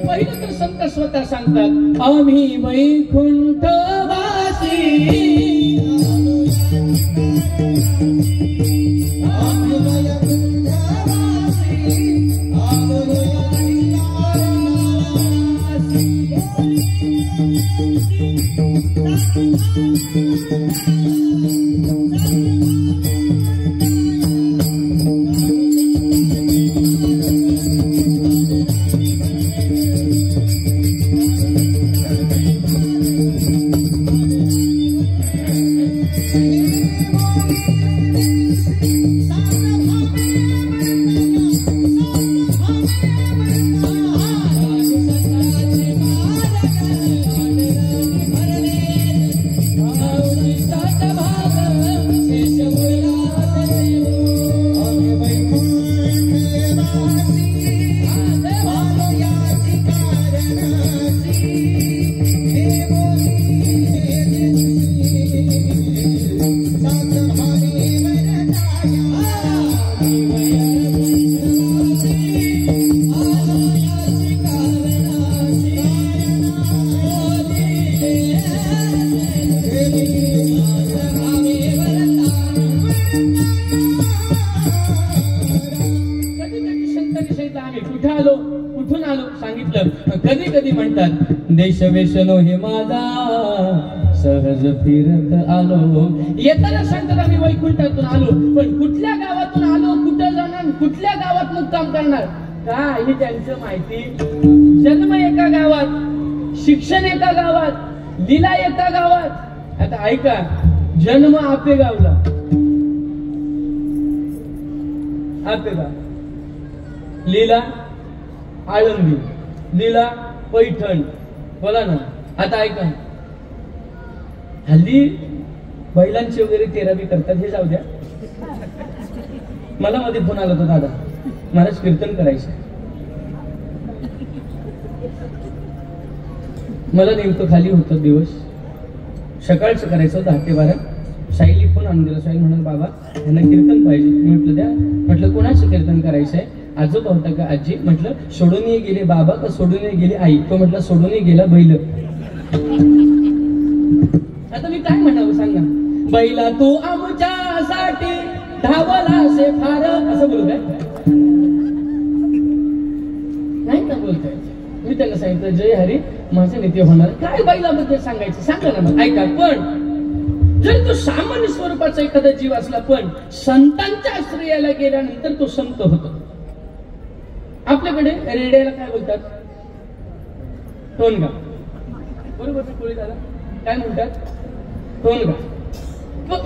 पहिलं तर संत स्वतः सांगतात, आम्ही वैकुंठ वासी, कधी म्हणतात, देश वेशनो हे माझा सहज फिरत आलो. येताना सांगतात आम्ही वैकुंठातून आलो, पण कुठल्या गावातून आलो, कुठं जाणार, कुठल्या गावात मुक्काम करणार काय हे त्यांचं माहिती. जन्म एका गावात, शिक्षण एका गावात, लीला एका गावात. आता ऐका, जन्म आपेगावला, आपेगाव, लीला आळंदी, लीला पैठण. बोला ना. आता ऐका, हल्ली बैलांची वगैरे तेरावी करतात, हे जाऊ द्या. मला मध्ये फोन आला होता, दादा महाराज कीर्तन करायचं. मला नेमकं खाली होतं दिवस, सकाळचं करायचं 10 ते 12. साईली फोन आणून दिला. साई म्हणाल, बाबा यांना कीर्तन पाहिजे. मी म्हटलं द्या. म्हटलं कोणाचं कीर्तन करायचंय? आजोबा होता का आजी? म्हटलं सोडून गेले बाबा का सोडून गेली आई? तो म्हटलं सोडून गेला बैल. आता मी काय म्हणावं सांगा. बैला तू आमच्यासाठी धावला से फार, असं बोलू काय? नाही ना बोलताय. मी त्यांना सांगितलं, जय हरी माझं नेते होणार. काय बैलाबद्दल सांगायचं सांगा ना मग. ऐका, पण जर तो सामान्य स्वरूपाचा एखादा जीव असला, पण संतांच्या आश्रयाला गेल्यानंतर तो संत होतो. आपल्याकडे रेड्याला काय बोलतात? टोनगा. बरोबर कोळी दादा काय म्हणतात? टोनगा.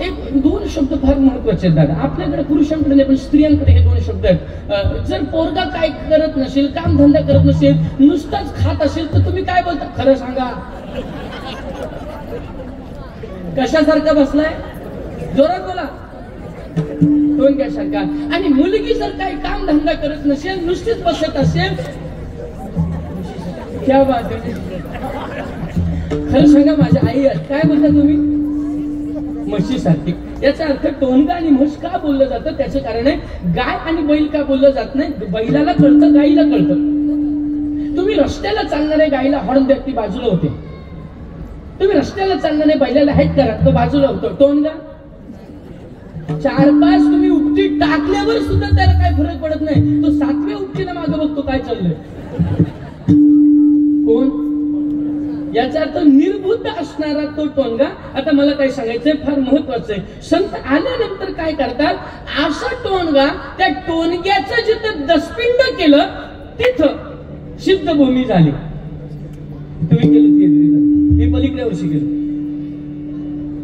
एक 2 शब्द फार महत्वाचे आहेत दादा. आपल्याकडे पुरुषांकडे नाही, पण स्त्रियांकडे हे 2 शब्द आहेत. जर पोरगा काय करत नसेल, काम धंदा करत नसेल, नुसताच खात असेल, तर तुम्ही काय बोलता? खरं सांगा. कशासारखा बसलाय? जोरात बोला. टोनग्यासारखा. आणि मुलगी जर काही काम धंदा करत नसेल, नुसतीच बसत असेल, क्या बात आहे. खरं सांगा, माझ्या आई काय बोलता तुम्ही? म्हशीसारखी. याचा अर्थ टोनगा आणि म्हश का बोललं जातं त्याचं कारण आहे, गाय आणि बैल का बोललं जात नाही? बैलाला कळतं, गाईला कळतं. तुम्ही रस्त्याला चालणाऱ्या गाईला हॉर्न द्या, ती बाजूला होते. तुम्ही रस्त्याला चालणाऱ्या बैलाला हेट करा, तो बाजूला होतो. टोनगा 4-5 तुम्ही उपटी टाकल्यावर सुद्धा त्याला काय फरक पडत नाही. तो 7व्या उपटीला मागे बघतो काय चाललंय. कोण? याचा अर्थ निर्बुद्ध असणारा तो टोनगा. आता मला काय सांगायचंय, फार महत्वाचं आहे. संत आल्यानंतर काय करतात? असा टोनगा, त्या टोनग्याचं जिथं दसपिंड केलं तिथं सिद्धभूमी झाली. तुम्ही केलं मी पलीकडे वर्षी केलं.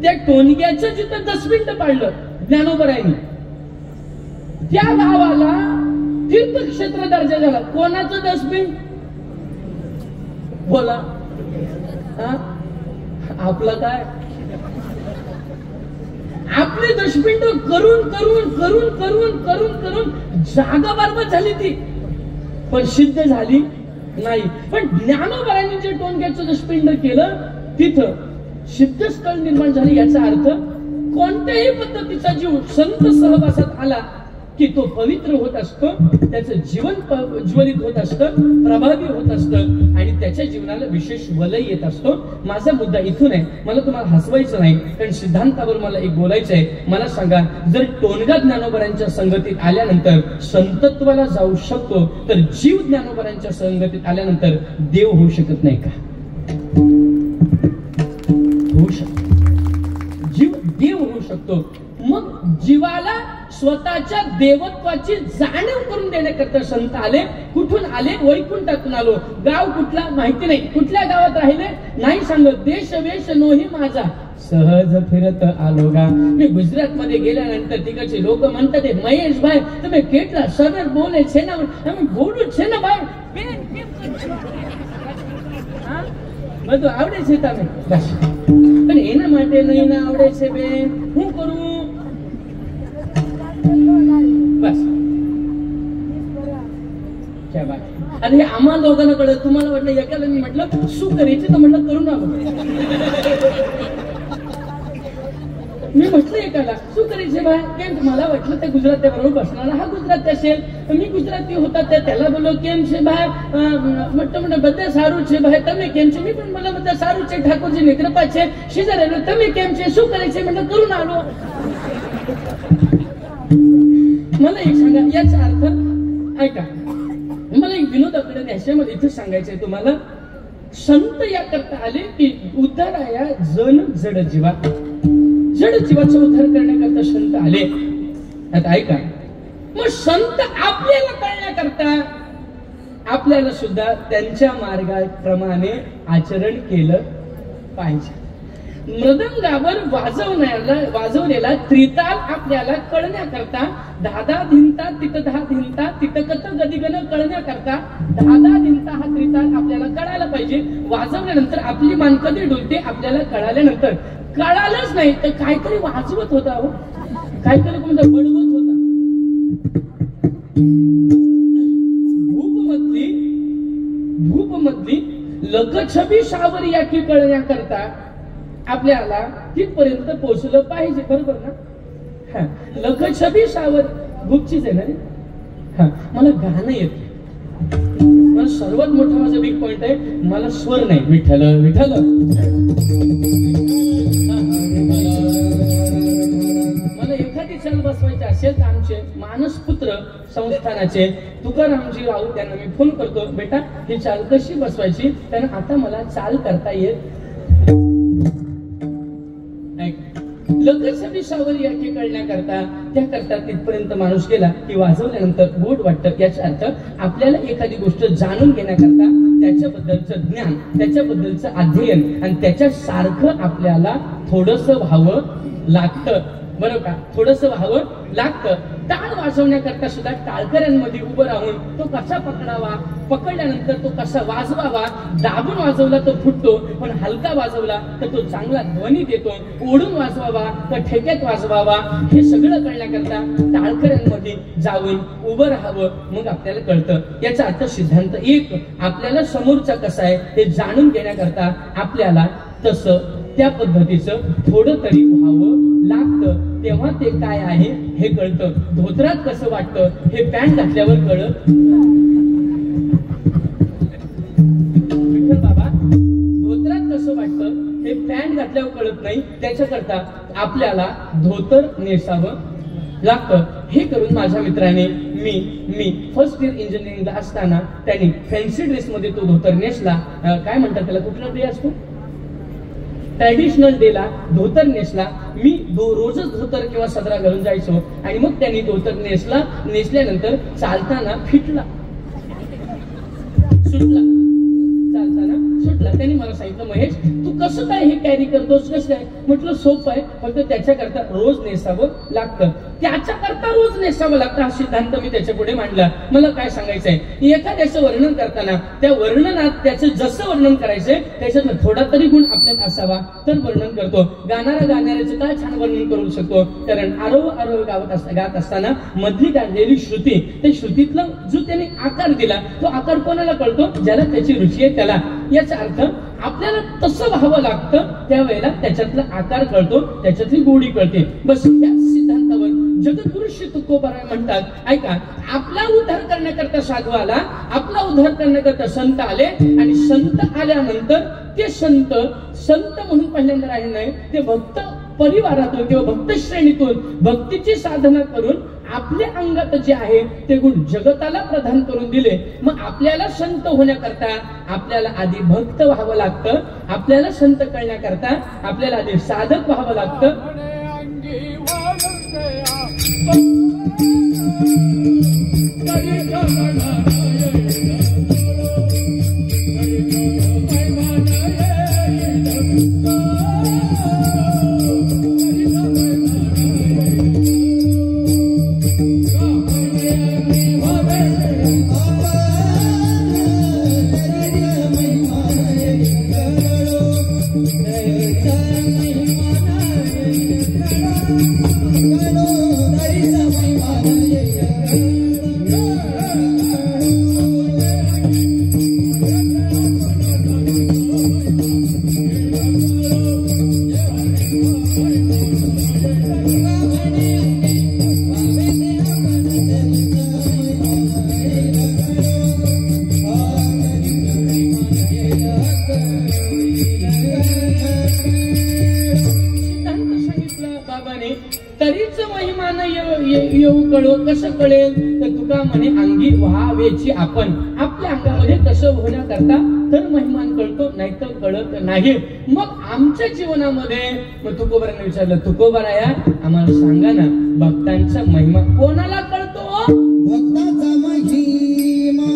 त्या टोनग्याचं जिथं दसपिंड पाडलं ज्ञानोबरायांनी, त्या गावाला तीर्थक्षेत्र दर्जा झाला. कोणाचं दसपिंड? बोला. आपलं काय? आपले दशपिंड करून करून करून करून करून करून जागा बरबाद झाली ती, पण सिद्ध झाली नाही. पण ज्ञानोबरांनी जे टोनग्याचं दशपिंड केलं तिथं सिद्धस्थळ निर्माण झाले. याचा अर्थ कोणत्याही पद्धतीचा जीव संत सहवासात आला की तो पवित्र होत असतो, त्याचं जीवन ज्वलित होत असतं, प्रभावी होत असतं आणि त्याच्या जीवनाला विशेष वलय येत असतो. माझा मुद्दा इथून आहे. मला तुम्हाला हसवायचं नाही, कारण सिद्धांतावर मला एक बोलायचं आहे. मला सांगा, जर टोनगा ज्ञानोबरांच्या संगतीत आल्यानंतर संतत्वाला जाऊ शकतो, तर जीव ज्ञानोबरांच्या संगतीत आल्यानंतर देव होऊ शकत नाही का? होऊ शकतो. जीव देव होऊ शकतो. मग जीवाला स्वतःच्या देवत्वाची जाणीव करून देण्याकरता संत आले. कुठून आले? वैकुंठातून आलो. गाव कुठला माहिती नाही. कुठल्या गावात राहिले नाही सांगत. देश वेश नोही माझा सहज फिरत आलो गा. मी गुजरात मध्ये गेल्यानंतर तिकडचे लोक म्हणतात, महेश भाई तुम्ही કેટલા સરળ બોલે છે ને, અમે બોલું છે ને ભાઈ, બધું આવડે છે તમે બસ, પણ એના માટે નહીં ના આવડે છે બેન, હું કરું बस. क्या बात. अरे आम्हा दोघांना कळत, तुम्हाला वाटलं एकाला मी म्हटलं सू करायची तर म्हटलं करू ना. मी म्हटलं एकाला सू करायचे भाई, केम? मला वाटलं त्या गुजरात्या बरोबर बसणारा हा गुजराती असेल. मी गुजराती होता त्याला बोलो केम છે ભાઈ? म्हटलं બધા સારું છે ભાઈ, તમે કેમ છો? मी पण मला બધા સારું છે, ઠાકોરજીની કૃપા છે. शेजारी તમે કેમ છે? શું કરે છે? म्हटलं करून आलो. मला एक सांगा, याचा अर्थ ऐका. मला एक विनोदाकडे न्यायचं, मला इथं सांगायचंय तुम्हाला. संत या करता आले की उद्धाराया जन जड जीवा, जड जीवाचा उद्धार करण्याकरता संत आले. आता ऐका, मग संत आपल्याला कळण्याकरता आपल्याला सुद्धा त्यांच्या मार्गाप्रमाणे आचरण केलं पाहिजे. मृदंगावर वाजवलेला त्रिताल आपल्याला कळण्याकरता दादा धिंता तिथं दहा धिंता तिथकत गदिगण कळण्याकरता दादा धिंता हा त्रिताल आपल्याला कळायला पाहिजे. वाजवल्यानंतर आपली मान कधी डुलते आपल्याला कळाल्यानंतर, कळालंच नाही तर काहीतरी वाजवत होता हो, काहीतरी कोणता बडवत होता. भूपमधली लकछबी शावर याची कळण्याकरता आपल्याला तिथपर्यंत पोहोचलं पाहिजे, बरोबर ना? लकछबी शावर भूपचीच आहे ना. मला गाणं येत, मला सर्वात मोठा माझा बिग पॉइंट आहे, मला स्वर नाही. विठ्ठल विठ्ठल. मला एखादी चाल बसवायची असेल तर आमचे मानसपुत्र संस्थानाचे तुकारामजी राऊत त्यांना मी फोन करतो, बेटा ही चाल कशी बसवायची, कारण आता मला चाल करता येत. लकछबी शावर याची कळण्याकरता त्याकरता तिथपर्यंत माणूस गेला की वाजवल्यानंतर गोड वाटतं. याचा अर्थ आपल्याला एखादी गोष्ट जाणून घेण्याकरता त्याच्याबद्दलचं ज्ञान, त्याच्याबद्दलचं अध्ययन आणि त्याच्या सारखं आपल्याला थोडंसं व्हावं लागतं, बरोबर का? थोडंसं व्हावं लागतं. टाळ वाजवण्याकरता सुद्धा टाळकऱ्यांमध्ये उभं राहून तो कसा पकडावा, पकडल्यानंतर तो कसा वाजवावा. दाबून वाजवला तो फुटतो, पण हलका वाजवला तर तो चांगला ध्वनी देतो. ओढून वाजवावा तर ठेक्यात वाजवावा, हे सगळं कळण्याकरता टाळकऱ्यांमध्ये जाऊन उभं राहावं, मग आपल्याला कळतं. याचा अर्थ सिद्धांत एक, आपल्याला समोरचा कसा आहे हे जाणून घेण्याकरता आपल्याला तसं त्या पद्धतीचं थोडं तरी व्हावं लागतं, तेव्हा ते काय आहे हे कळतं. धोत्रात कसं वाटतं हे पॅन्ट घातल्यावर कळत. विठ्ठल बाबा, धोत्रात कसं वाटतं हे पॅन्ट घातल्यावर कळत नाही, त्याच्याकरता आपल्याला धोतर नेसावं लागतं. हे करून माझ्या मित्राने मी फर्स्ट इयर इंजिनिअरिंगला असताना त्यांनी फॅन्सी ड्रेस मध्ये तो धोतर नेसला. काय म्हणतात त्याला, कुठला डे असतो, ट्रॅडिशनल डेला धोतर नेसला. मी रोजच धोतर किंवा सदरा घालून जायचो आणि मग त्यांनी धोतर नेसल्यानंतर चालताना फिटला, सुटला, चालताना सुटला. त्यांनी मला सांगितलं, महेश तू कसं काय हे कॅरी करतोस, कसं काय? म्हटलं सोपं आहे, फक्त त्याच्याकरता रोज नेसावं लागतं, त्याच्याकरता रोज नेसावं लागतं. हा सिद्धांत मी त्याच्या पुढे मांडला. मला काय सांगायचंय, एखाद्याचं वर्णन करताना त्या वर्णनात त्याचं जसं वर्णन करायचंय त्याच्यात थोडा तरी गुण आपल्यात असावा तर वर्णन करतो. गाणाऱ्याचं काय छान वर्णन करू शकतो, कारण आरोह आरोह गात असताना मधली काढलेली श्रुती, त्या श्रुतीतला जो त्याने आकार दिला तो आकार कोणाला कळतो, ज्याला त्याची रुची आहे त्याला. याचा अर्थ आपल्याला तसं व्हावं लागतं, त्यावेळेला त्याच्यातला आकार कळतो, त्याच्यातली गोडी कळते. बस या सिद्धांतावर जगद्गुरु श्री तुकोबाराय म्हणतात, ऐका, आपला उद्धार करण्याकरता साधू आला, आपला उद्धार करण्याकरता संत आले आणि संत आल्यानंतर ते संत म्हणून पहिल्यांदा राहिले नाही, ते भक्त परिवारातून किंवा भक्त श्रेणीतून भक्तीची साधना करून आपल्या अंगात जे आहे ते गुण जगताला प्रदान करून दिले. मग आपल्याला संत होण्याकरता आपल्याला आधी भक्त व्हावं लागतं, आपल्याला संत कळण्याकरता आपल्याला आधी साधक व्हावं लागतं. येऊ कळो कसं कळेल तर तुका म्हणे अंगी व्हावेची आपण आपल्या अंगामध्ये कसं होण्याकरता तर महिमान कळतो नाही तर कळत नाही. मग आमच्या जीवनामध्ये मग तुकोबारांना विचारलं तुकोबाराया आम्हाला सांगा ना भक्तांचा महिमा कोणाला कळतो? भक्ताचा महिमा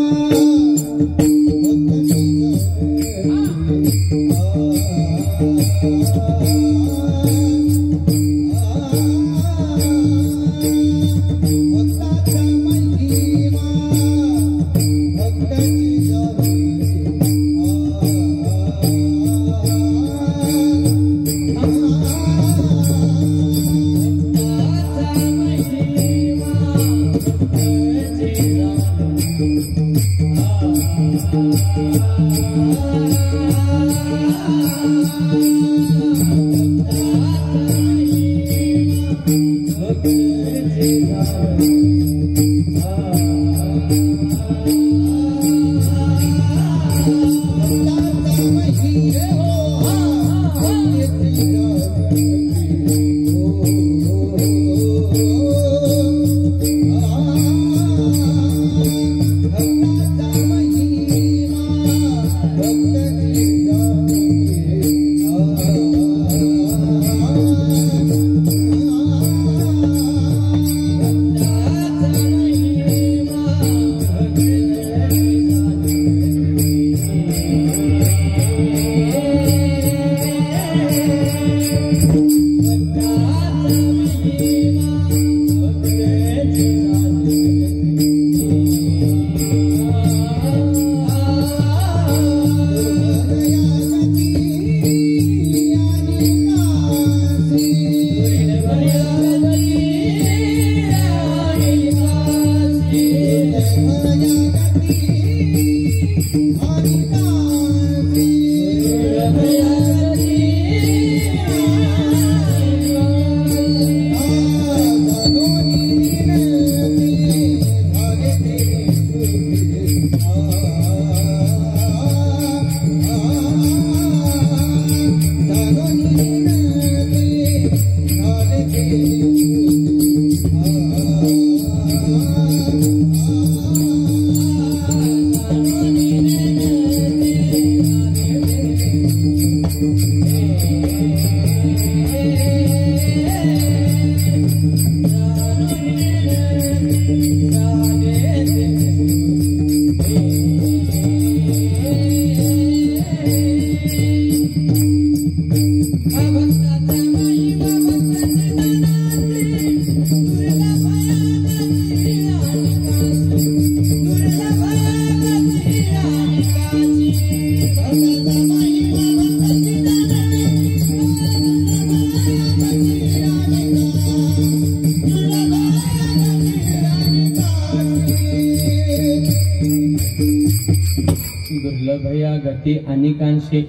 दुर्लभया गती अनेकांशी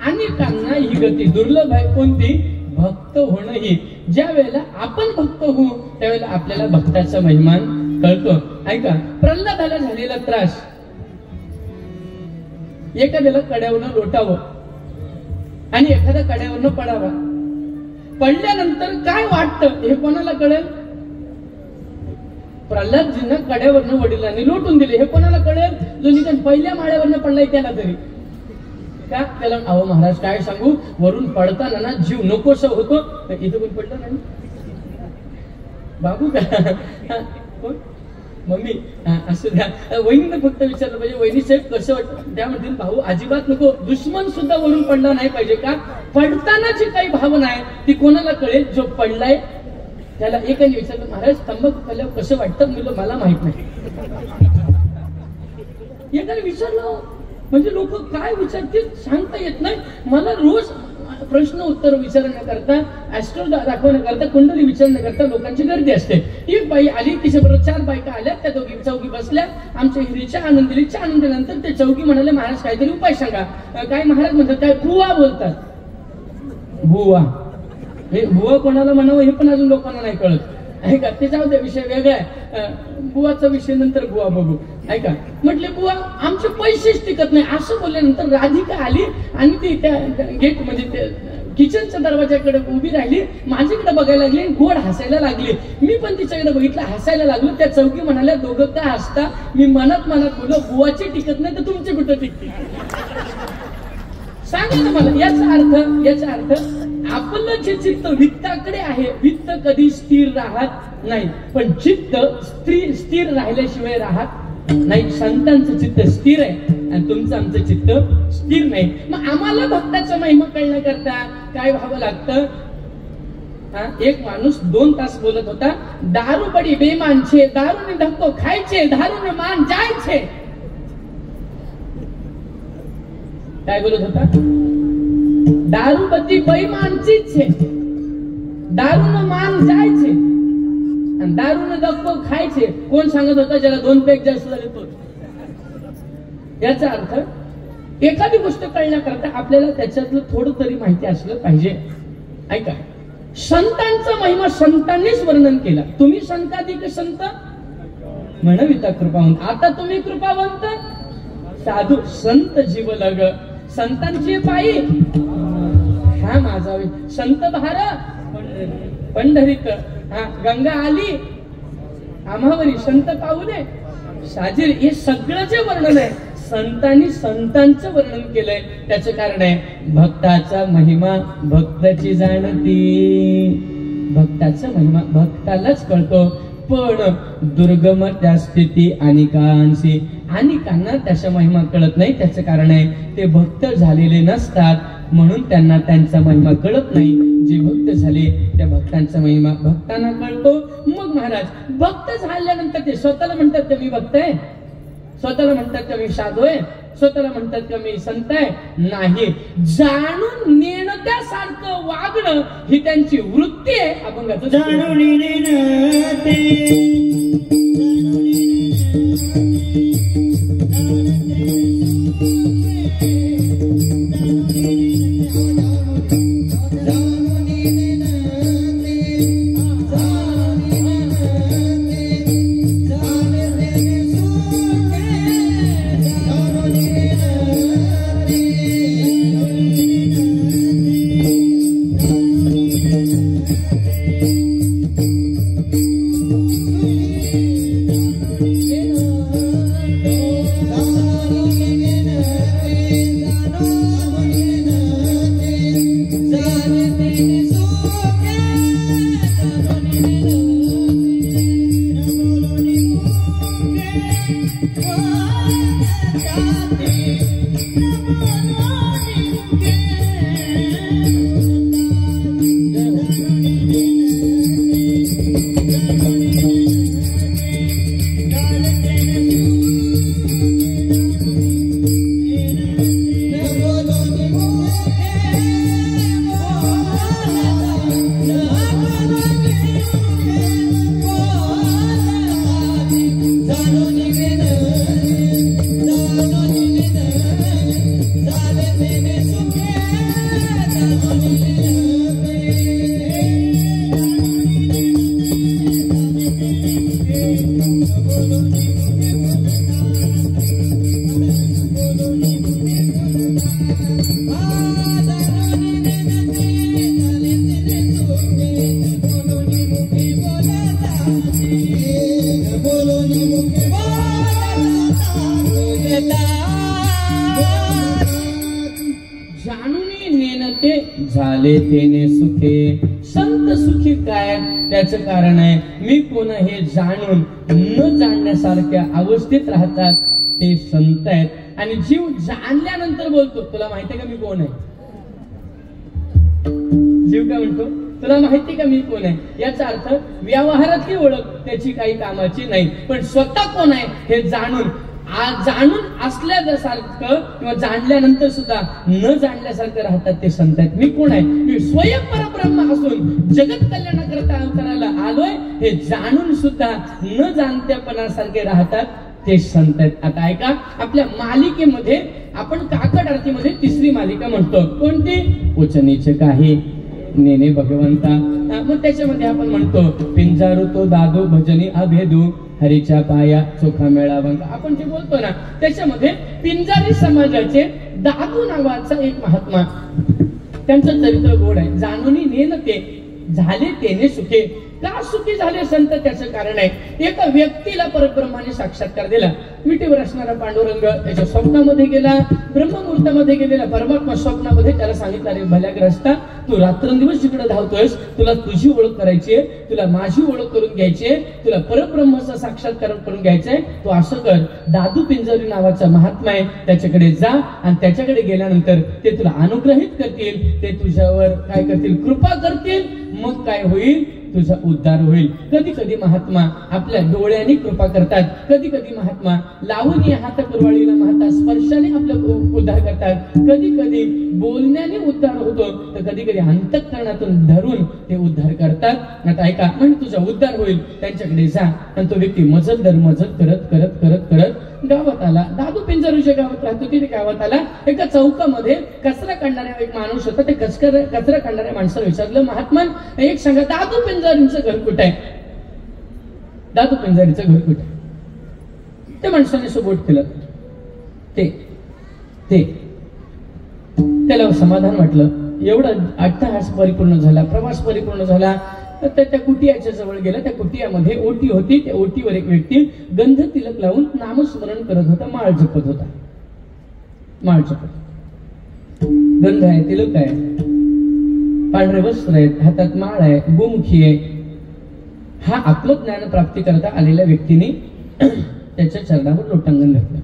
अनेकांना ही गती दुर्लभ आहे कोणती? भक्त होणं ही. ज्या वेळेला आपण भक्त होऊ त्यावेळेला आपल्याला भक्ताचा महिमान कळतो. ऐका प्रल्हादाला झालेला त्रास एखाद्याला कड्यावरनं लोटावं आणि एखाद्या कड्यावरनं पडावा पडल्यानंतर काय वाटतं हे कोणाला कळेल? प्रल्हादजींना कड्यावरनं वडिलांनी लोटून दिले हे कोणाला कळेल? जो निदान पहिल्या माळ्यावरनं पडलाय त्याला तरी. का त्याला अहो महाराज काय सांगू वरून पडताना ना जीव नकोस होतो. इथं कोण पडलं नाही बाबू का कोण मम्मी असं द्या. वहिनीनं फक्त विचारलं पाहिजे वहिनी साहेब कसं वाटतं त्यामध्ये भाऊ अजिबात नको. दुश्मन सुद्धा वरून पडला नाही पाहिजे का? पडताना जी काही भावना आहे ती कोणाला कळेल? जो पडलाय त्याला. एकाने विचारलं महाराज तंबाखू खाल्ल्यावर कसं वाटतं? म्हणलं मला माहित नाही. एकाने विचारलं म्हणजे लोक काय विचारतील सांगता येत नाही. मला रोज प्रश्न उत्तर विचारण्याकरता ऍस्ट्रो दाखवण्याकरता कुंडली विचारण्याकरता लोकांची गर्दी असते. एक बाई आली तिच्याबरोबर 4 बायका आल्या त्या चौघी बसल्या. आमच्या हिरीच्या आनंदीच्या आनंदीनंतर ते चौघी म्हणाले महाराज काहीतरी उपाय सांगा. काय महाराज म्हणतात काय बुवा बोलतात. बुवा हे बुवा कोणाला म्हणावं हे पण अजून लोकांना नाही कळत. ऐका ते जाऊ द्या विषय वेगळा आहे. बुवाचा विषय नंतर बुवा बघू. ऐका म्हटले बुवा आमचे पैसेच टिकत नाही असं बोलल्यानंतर राधिका आली आणि ती त्या गेट म्हणजे किचनच्या दरवाजाकडे उभी राहिली, माझ्याकडे बघायला लागली, गोड हसायला लागली. मी पण तिच्याकडे बघितलं, हसायला लागलो. त्या चौकी म्हणाल्या, दोघं काय हसता? मी मनात बोललो, बुवाची टिकत नाही तर तुमची कुठं टिकते? सांगा ना मला. याचा अर्थ आपलं जे चित्त वित्ताकडे आहे, वित्त कधी स्थिर राहत नाही, पण चित्त स्थिर राहिल्याशिवाय राहत नाही. संतांचं चित्त स्थिर आहे आणि तुमचं आमचं चित्त स्थिर नाही. मग आम्हाला भक्ताचा महिमा कळण्याकरता काय व्हावं लागतं? एक माणूस 2 तास बोलत होता, दारू बडी बेमान छे, दारूने धक्को खायचे, दारूने मान जायचे. काय बोलत होता? दारू बदी बेमानचीच छे, दारूने मान जायचे आणि दारूने धक्को खायचे. कोण सांगत होता? ज्याला 2 पेग जास्त झाले तो. याचा अर्थ एखादी गोष्ट कळण्याकरता आपल्याला त्याच्यातलं थोडं तरी माहिती असलं पाहिजे. ऐका, संतांचा महिमा संतांनीच वर्णन केला. तुम्ही संताधिक संत म्हणविता कृपावंत. आता तुम्ही कृपावंत साधू. संत जीव लग संतांची पायी हा माझा संत भार पंढरीत. गंगा आली आम्हावरी संत पाऊले साजिर. हे सगळं जे वर्णन आहे संतांनी संतांचं वर्णन केलंय. त्याचं कारण आहे भक्ताचा महिमा भक्ताची जाणती. भक्ताचा महिमा भक्तालाच कळतो, पण दुर्गम त्या स्थिती अनेकांना त्याचा महिमा कळत नाही. त्याचं कारण आहे ते भक्त झालेले नसतात, म्हणून त्यांना त्यांचा महिमा कळत नाही. जे भक्त झाले त्या भक्तांचा महिमा भक्तांना कळतो. मग महाराज भक्त झाल्यानंतर ते स्वतःला म्हणतात का मी भक्त आहे, स्वतःला म्हणतात का मी साधू आहे, स्वतःला म्हणतात का मी संत आहे? नाही. जाणून नेणत्यासारखं वागणं ही त्यांची वृत्ती आहे. अभंगाचं जाणून झाले तेने सुखे. संत सुखी काय? त्याचं कारण आहे मी कोण हे जाणून न जाणण्यासारख्या अवस्थेत राहतात ते संत आहेत. आणि जीव जाणल्यानंतर बोलतो तुला माहिती आहे का मी कोण आहे? जीव काय म्हणतो? तुला माहिती का मी कोण आहे? याचा अर्थ व्यवहारातली ओळख त्याची काही कामाची नाही, पण स्वतः कोण आहे हे जाणून असल्यासारखं किंवा जाणल्यानंतर सुद्धा न जाणल्यासारखं राहतात ते संत आहेत. मी कोण आहे? मी स्वयं परब्रह्म असून जगत कल्याणाकरता अवताराला आलोय हे जाणून सुद्धा न जाणत्यापणासारखे राहतात ते संत आहेत. आता ऐका, आपल्या मालिकेमध्ये आपण काकड आरतीमध्ये 3री मालिका म्हणतो. कोणती? उचनीचे काही नेने भगवंता. मग त्याच्यामध्ये आपण म्हणतो पिंजारू तो दादू भजनी अभेदू हरीच्या पाया चोखा मेळावंग. आपण जे बोलतो ना त्याच्यामध्ये पिंजारी समाजाचे दादू नावाचा एक महात्मा त्यांचं चरित्र गोड आहे. जाणूनी नेन ते झाले तेने सुखे. का सुखी झाले संत? त्याचं कारण आहे, एका व्यक्तीला परब्रह्माने साक्षात्कार दिला. मिठीवर असणारा पांडुरंग त्याच्या स्वप्नामध्ये गेला, ब्रह्ममुहूर्तामध्ये गेलेला परमात्मा स्वप्नामध्ये त्याला सांगितलं, अरे भल्याग्रस्ता, तू रात्रंदिवस जिकडे धावतोयस, तुला तुझी ओळख करायची आहे, तुला माझी ओळख करून घ्यायची आहे, तुला परब्रह्माचा साक्षात्कार करून घ्यायचा आहे. तू असं कर, दादू पिंजरी नावाचा महात्मा आहे, त्याच्याकडे जा आणि त्याच्याकडे गेल्यानंतर ते तुला अनुग्रहित करतील, ते तुझ्यावर काय करतील, कृपा करतील. मग काय होईल, तुझा उद्धार होईल. कधी कधी महात्मा आपल्या डोळ्याने कृपा करतात, कधी कधी महात्मा लावून हात कुरवाळीला महात्मा स्पर्शाने आपला उद्धार करतात, कधी कधी बोलण्याने उद्धार होतो, तर कधी कधी अंतःकरणातून धरून ते उद्धार करतात. आता ऐका, म्हणजे तुझा उद्धार होईल. त्यांच्याकडे जा आणि तो व्यक्ती मजल दर मजल करत करत करत करत गावात आला. दादू पिंजरूच्या गावात राहतो. तिथे गावात आला, एका चौकामध्ये कचरा काढणारा एक माणूस होता. ते कचरा काढणाऱ्या माणसाला विचारलं, महात्मा एक सांगा, दादू पिंजारींचं घर कुठे आहे? दादू पिंजारीचं घर कुठे? त्या माणसाने सुबोध केलं. ते त्याला समाधान वाटलं. एवढा अट्टहास परिपूर्ण झाला, प्रवास परिपूर्ण झाला. तर त्या कुटियाच्या जवळ गेला. त्या कुटियामध्ये ओटी होती. त्या ओटीवर एक व्यक्ती गंध तिलक लावून नामस्मरण करत होता, माळ जपत होता. माळ जपत, गंध आहे, तिलक आहे, पांढरे वस्त्र आहेत, हातात माळ आहे, गोमुखी आहे. हा आत्मज्ञान प्राप्ती करता आलेल्या व्यक्तीने त्याच्या चरणावर लोटांगण घातलं.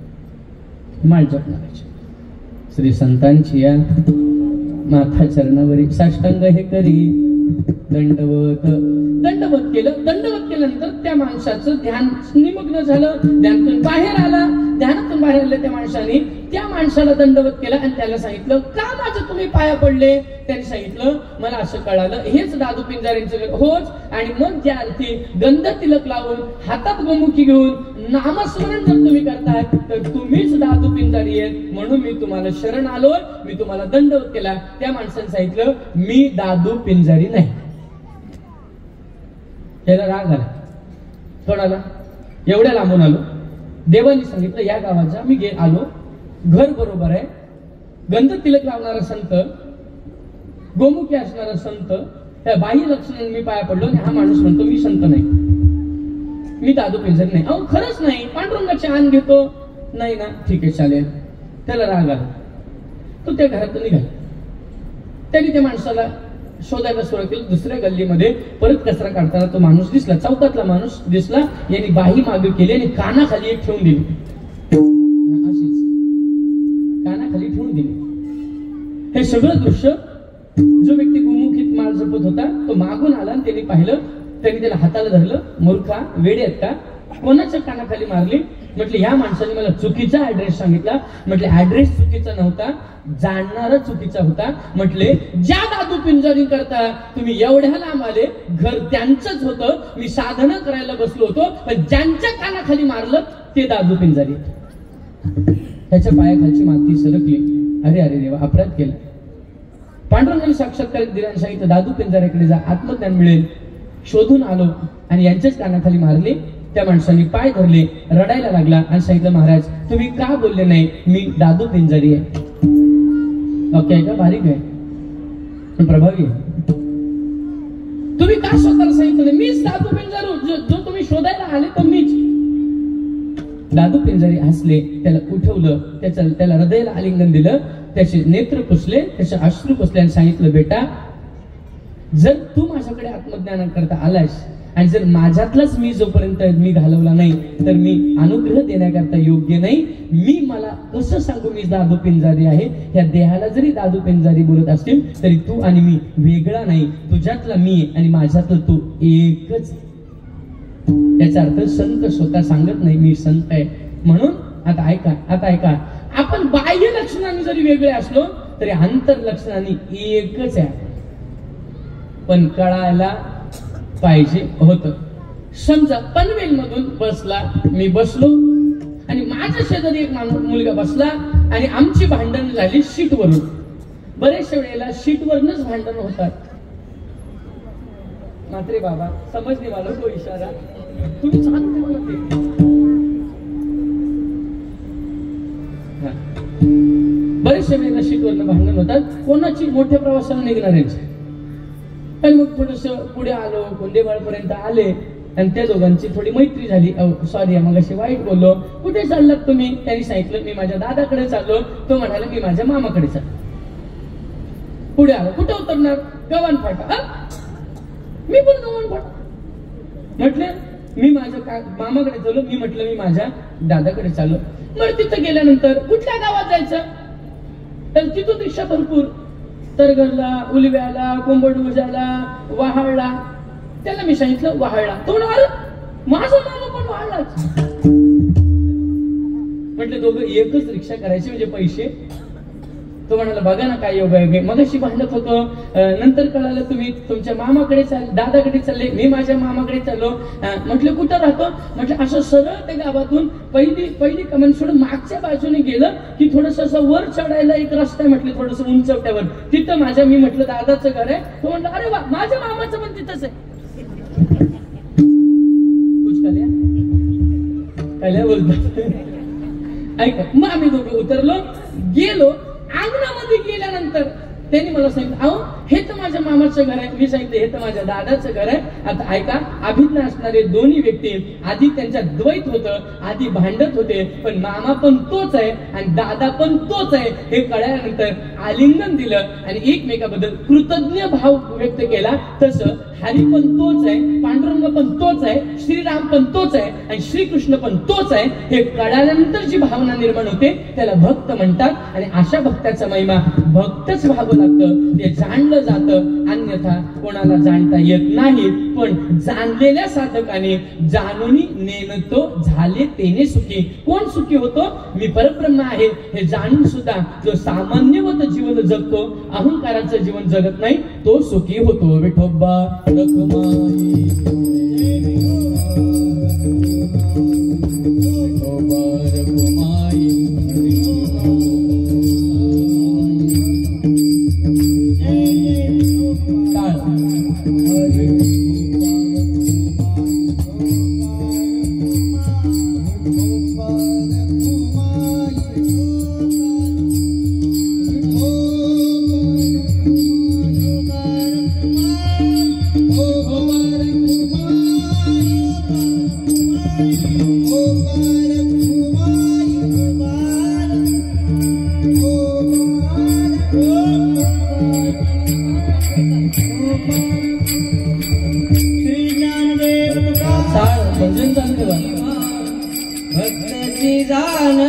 माळ जपणाऱ्याच्या श्री संतांची या माथा चरणावरी साष्टांग हे करी दंडवत. दंडवत केल्यानंतर त्या माणसाचं ध्यान निमग्न झालं, ध्यानातून बाहेर आला. ध्यानातून बाहेर आले त्या माणसाने त्या माणसाला दंडवत केला आणि त्याला सांगितलं, का माझं तुम्ही पाया पडले? त्याने सांगितलं, मला असं कळालं, हेच दादू पिंजारींचं घर. होच. आणि मग त्या अर्थी गंध तिलक लावून हातात गोमुखी घेऊन नामस्मरण जर तुम्ही करताय तर तुम्हीच दादू पिंजारी आहेत, म्हणून मी तुम्हाला शरण आलोय, मी तुम्हाला दंडवत केला. त्या माणसाने सांगितलं, मी दादू पिंजारी नाही. त्याला राग आला, थोडाला एवढ्या लांबून आलो, देवाने सांगितलं या गावाचा, मी आलो, घर बरोबर आहे, गंध तिलक लावणारा संत, गोमुखी असणारा संत, त्या बाह्य लक्षणाने मी पाया पडलो आणि हा माणूस म्हणतो मी संत नाही, मी दादू पिंजरी नाही. अहो खरंच नाही, पांडुरंगाचे आण घेतो. नाही ना, ठीक आहे चालेल. त्याला राग आला, तो त्या घरातून निघाला. त्याने त्या माणसाला शोधायला सुरुवात केली. दुसऱ्या गल्लीमध्ये परत कचरा काढताना तो माणूस दिसला, चौकातला माणूस दिसला. यांनी बाही मागे केली आणि कानाखाली एक ठेवून दिली, अशीच कानाखाली ठेवून दिली. हे सगळं दृश्य जो व्यक्ती गोमुखीत माळ जपत होता तो मागून आला आणि त्यांनी पाहिलं. त्यांनी त्याला हाताला धरलं, मूर्खा, वेडे आहेत का, कोणाच्या कानाखाली मारली? म्हटले ह्या माणसाने मला चुकीचा ऍड्रेस सांगितला. म्हटले ऍड्रेस चुकीचा नव्हता, जाणणारा चुकीचा होता. म्हटले ज्या दादू पिंजारी करता तुम्ही एवढ्या लांब आले, घर त्यांचंच होतं, मी साधना करायला बसलो होतो, पण ज्यांच्या कानाखाली मारलं ते दादू पिंजारी. त्याच्या पायाखालची माती सरकली. अरे अरे देवा, अपराध केला. पांडुरंगाने साक्षात्कार दिल्याने सांगितलं, दादू पिंजाऱ्याकडे जा, आत्मज्ञान मिळेल. शोधून आलो आणि यांच्याच कानाखाली मारले. त्या माणसाने पाय धरले, रडायला लागला आणि सांगितलं, महाराज तुम्ही का बोलले नाही, मी दादू पिंजारी आहे. ओके आहे का, बारीक आहे पण प्रभावी आहे. तुम्ही का स्वतःला सांगितलं नाही, मीच दादू पिंजारू, जो तुम्ही शोधायला आले तर मीच. दादू पिंजारी हसले, त्याला उठवलं, त्याला हृदयाला आलिंगन दिलं, त्याचे नेत्र पुसले, त्याचे अश्रू पुसले आणि सांगितलं, बेटा जर तू माझ्याकडे आत्मज्ञान करता आलास आणि जर माझ्यातलाच मी जोपर्यंत मी घालवला नाही तर मी अनुग्रह देण्याकरता योग्य नाही. मी मला कसं सांगू मी दादू पिंजारी आहे? या देहाला जरी दादू पिंजारी बोलत असतील तरी तू आणि मी वेगळा नाही, तुझ्यातला मी आणि माझ्यातलं तू एकच. याचा अर्थ संत स्वतः सांगत नाही मी संत आहे म्हणून. आता ऐका, आपण बाह्य लक्षणांनी जरी वेगळे असलो तरी अंतर लक्षणांनी एकच आहे. पण कळायला पाहिजे होतं. समजा पनवेल मधून बसला, मी बसलो आणि माझ्या शेजारी एक मुलगा बसला आणि आमची भांडण झाली सीटवरून. बरेचशा वेळेला सीटवरूनच भांडण होतात. मात्रे बाबा समजली मला तो इशारा, तुम्ही बरेच बऱ्याचशा वेळेला सीटवरनं भांडण होतात, कोणाची मोठ्या प्रवासाला निघणाऱ्यांची. आणि मग थोडस पुढे आलो, गोंदेवाडपर्यंत आले आणि त्या दोघांची थोडी मैत्री झाली. सॉरी मग अशी वाईट बोललो. कुठे चाललात तुम्ही? त्यांनी सांगितलं मी माझ्या दादाकडे चाललो. तो म्हणाला मी माझ्या मामाकडे चाललो. पुढे आलो, कुठे उतरणार? गव्हाण फाटा. मी पण गव्हाण फाटा म्हटलं. मी माझ्या मामाकडे चाललो. मी म्हटलं मी माझ्या दादाकडे चाललो. मग तिथं गेल्यानंतर कुठल्या गावात जायचं? तर तिथून रिक्षा भरपूर, तरगरला, उलव्याला, कोंबडूजाला, वाहाळला. त्याला मी सांगितलं वाहाळला. तो म्हणाला माझा मामा पण वाहाळलाच. म्हटलं दोघं एकच रिक्षा करायची म्हणजे पैसे. तो म्हणाला बघा ना काय योगा योग्य. मगाशी भांडत होतो, नंतर कळालं तुम्ही तुमच्या मामाकडे दादाकडे चालले, मी माझ्या मामाकडे चाललो. म्हटलं कुठं राहतो? म्हटलं असं सरळ त्या गावातून पहिली कमेंट सोडून मागच्या बाजूने गेलं की थोडस असं वर चढायला एक रस्ता आहे. म्हटलं थोडस उंचवट्यावर, तिथं माझ्या मी म्हटलं दादाचं घर आहे. तो म्हटलं अरे वा माझ्या मामाचं पण तिथंच आहे. काय बोलतो ऐका. मग आम्ही दोघं उतरलो, गेलो. अंगणामध्ये गेल्यानंतर त्यांनी मला सांगितलं अहो हे तर माझ्या मामाचं घर आहे. मी सांगितलं हे तर माझ्या दादाचं घर आहे. आता ऐका, अभिज्ञ असणारे दोन्ही व्यक्ती आधी त्यांच्यात द्वैत होतं, आधी भांडत होते, पण मामा पण तोच आहे आणि दादा पण तोच आहे हे कळल्यानंतर आलिंगन दिलं आणि एकमेकाबद्दल कृतज्ञ भाव व्यक्त केला. तसं हरी पण तोच आहे, पांडुरंग पण तोच आहे, श्रीराम पण तोच आहे आणि श्रीकृष्ण पण तोच आहे हे कळल्यानंतर जी भावना निर्माण होते त्याला भक्त म्हणतात. आणि अशा भक्ताचा महिमा भक्तच व्हावं लागतं, ते जाणलं जातं, अन्यथा कोणाला जाणता येत नाही. पण जाणलेल्या साधकाने जाणून नेमतो झाले तेने सुखी. कोण सुखी होतो? मी परब्रह्म आहे हे जाणून सुद्धा जो सामान्यवत जीवन जगतो, अहंकाराचं जीवन जगत नाही, तो सुखी होतो. विठोबा रखमाई भक्तची जाण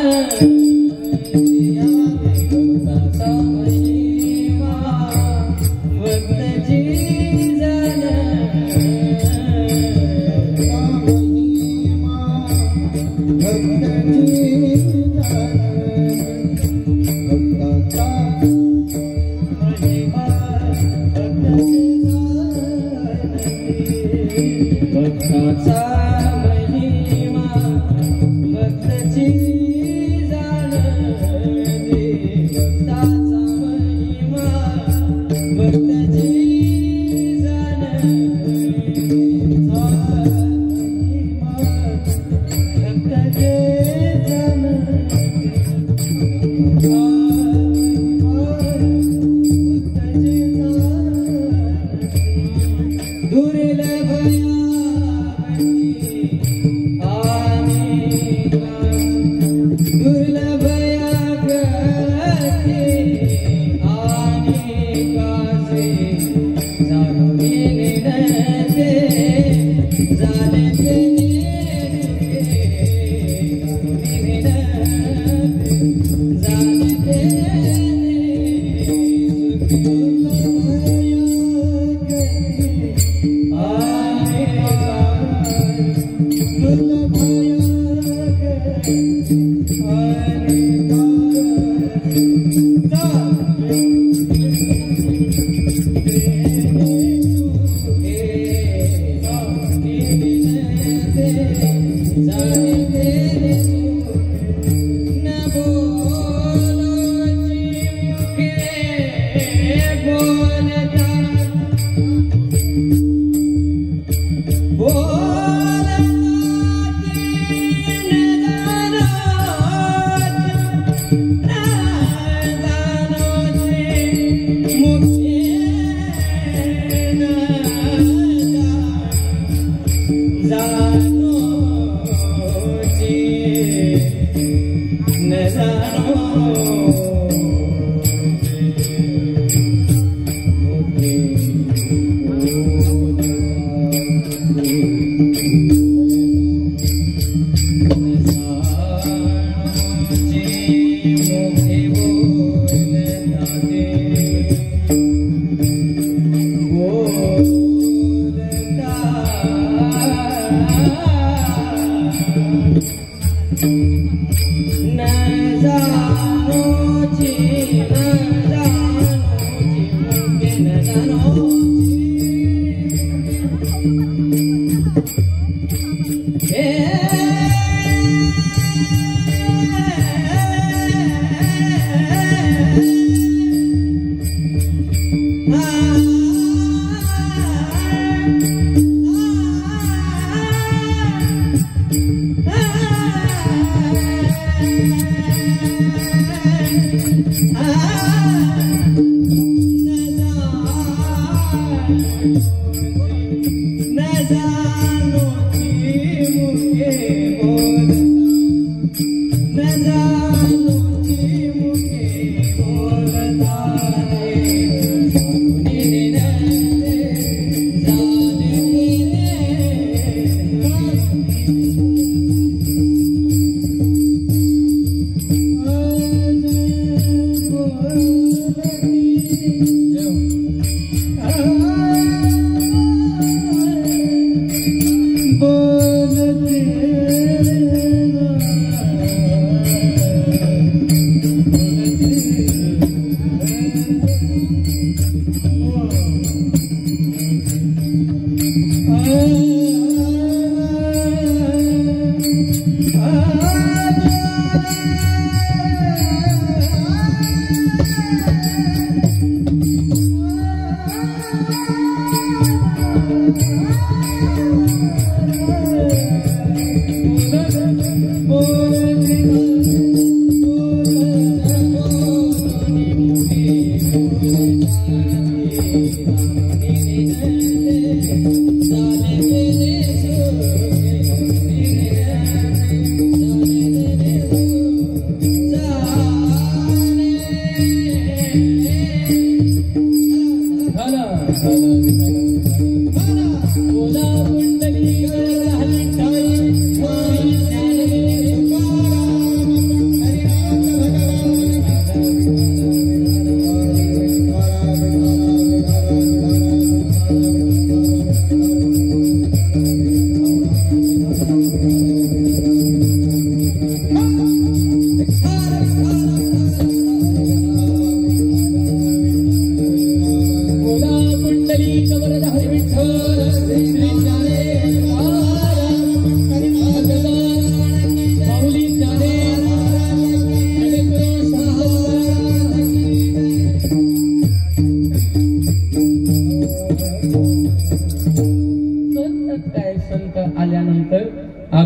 न जानो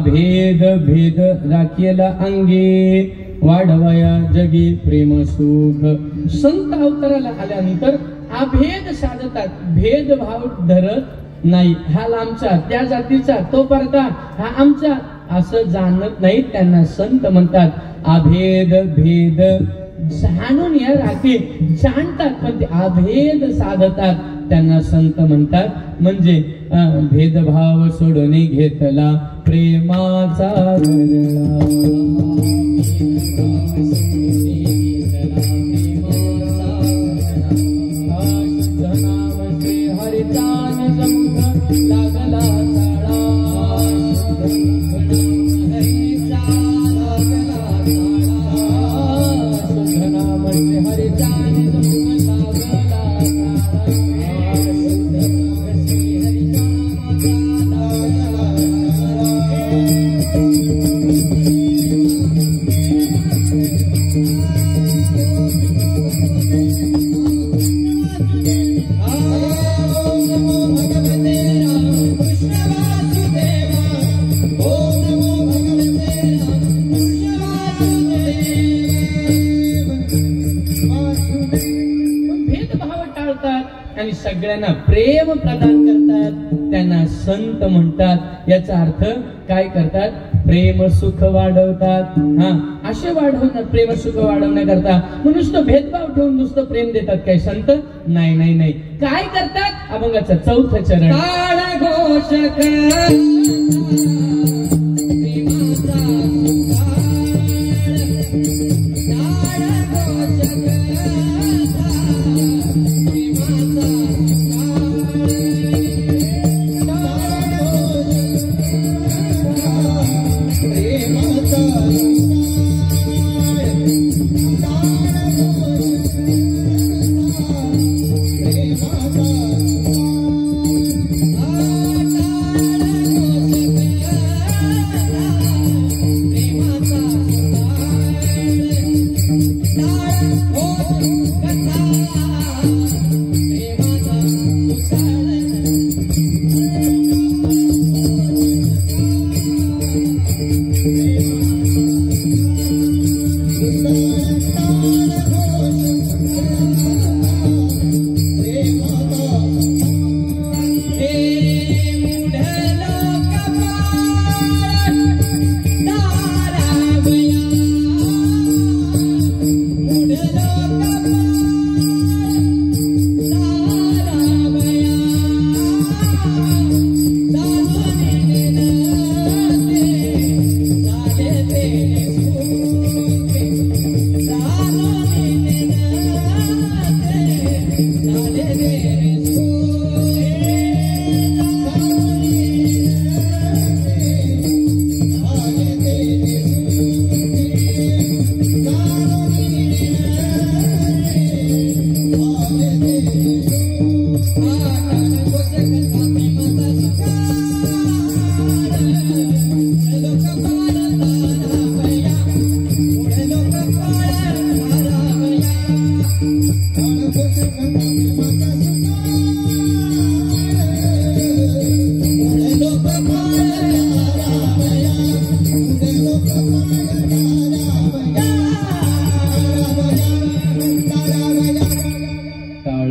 भेद भेद राखीला अंगे वाढवया जगी प्रेम सुख. संत अवताराला आल्यानंतर अभेद साधतात, भेदभाव धरत नाही. हा लांबचा त्या जातीचा तो परता हा आमचा असं जाणत नाही. त्यांना संत म्हणतात. अभेद भेद जाणून या राखी जाणतात पण ते अभेद साधतात त्यांना संत म्हणतात. म्हणजे भेदभाव सोडून घेतला प्रेमाचा गरळा. आणि सगळ्यांना प्रेम प्रदान करतात त्यांना संत म्हणतात. याचा अर्थ काय करतात? प्रेम सुख वाढवतात. हा, असे वाढवणं, प्रेम सुख वाढवण्याकरता नुसतं भेदभाव ठेवून नुसतं प्रेम देतात काय संत? नाही नाही नाही. काय करतात? अभंगाचं 4थं चरण. काळ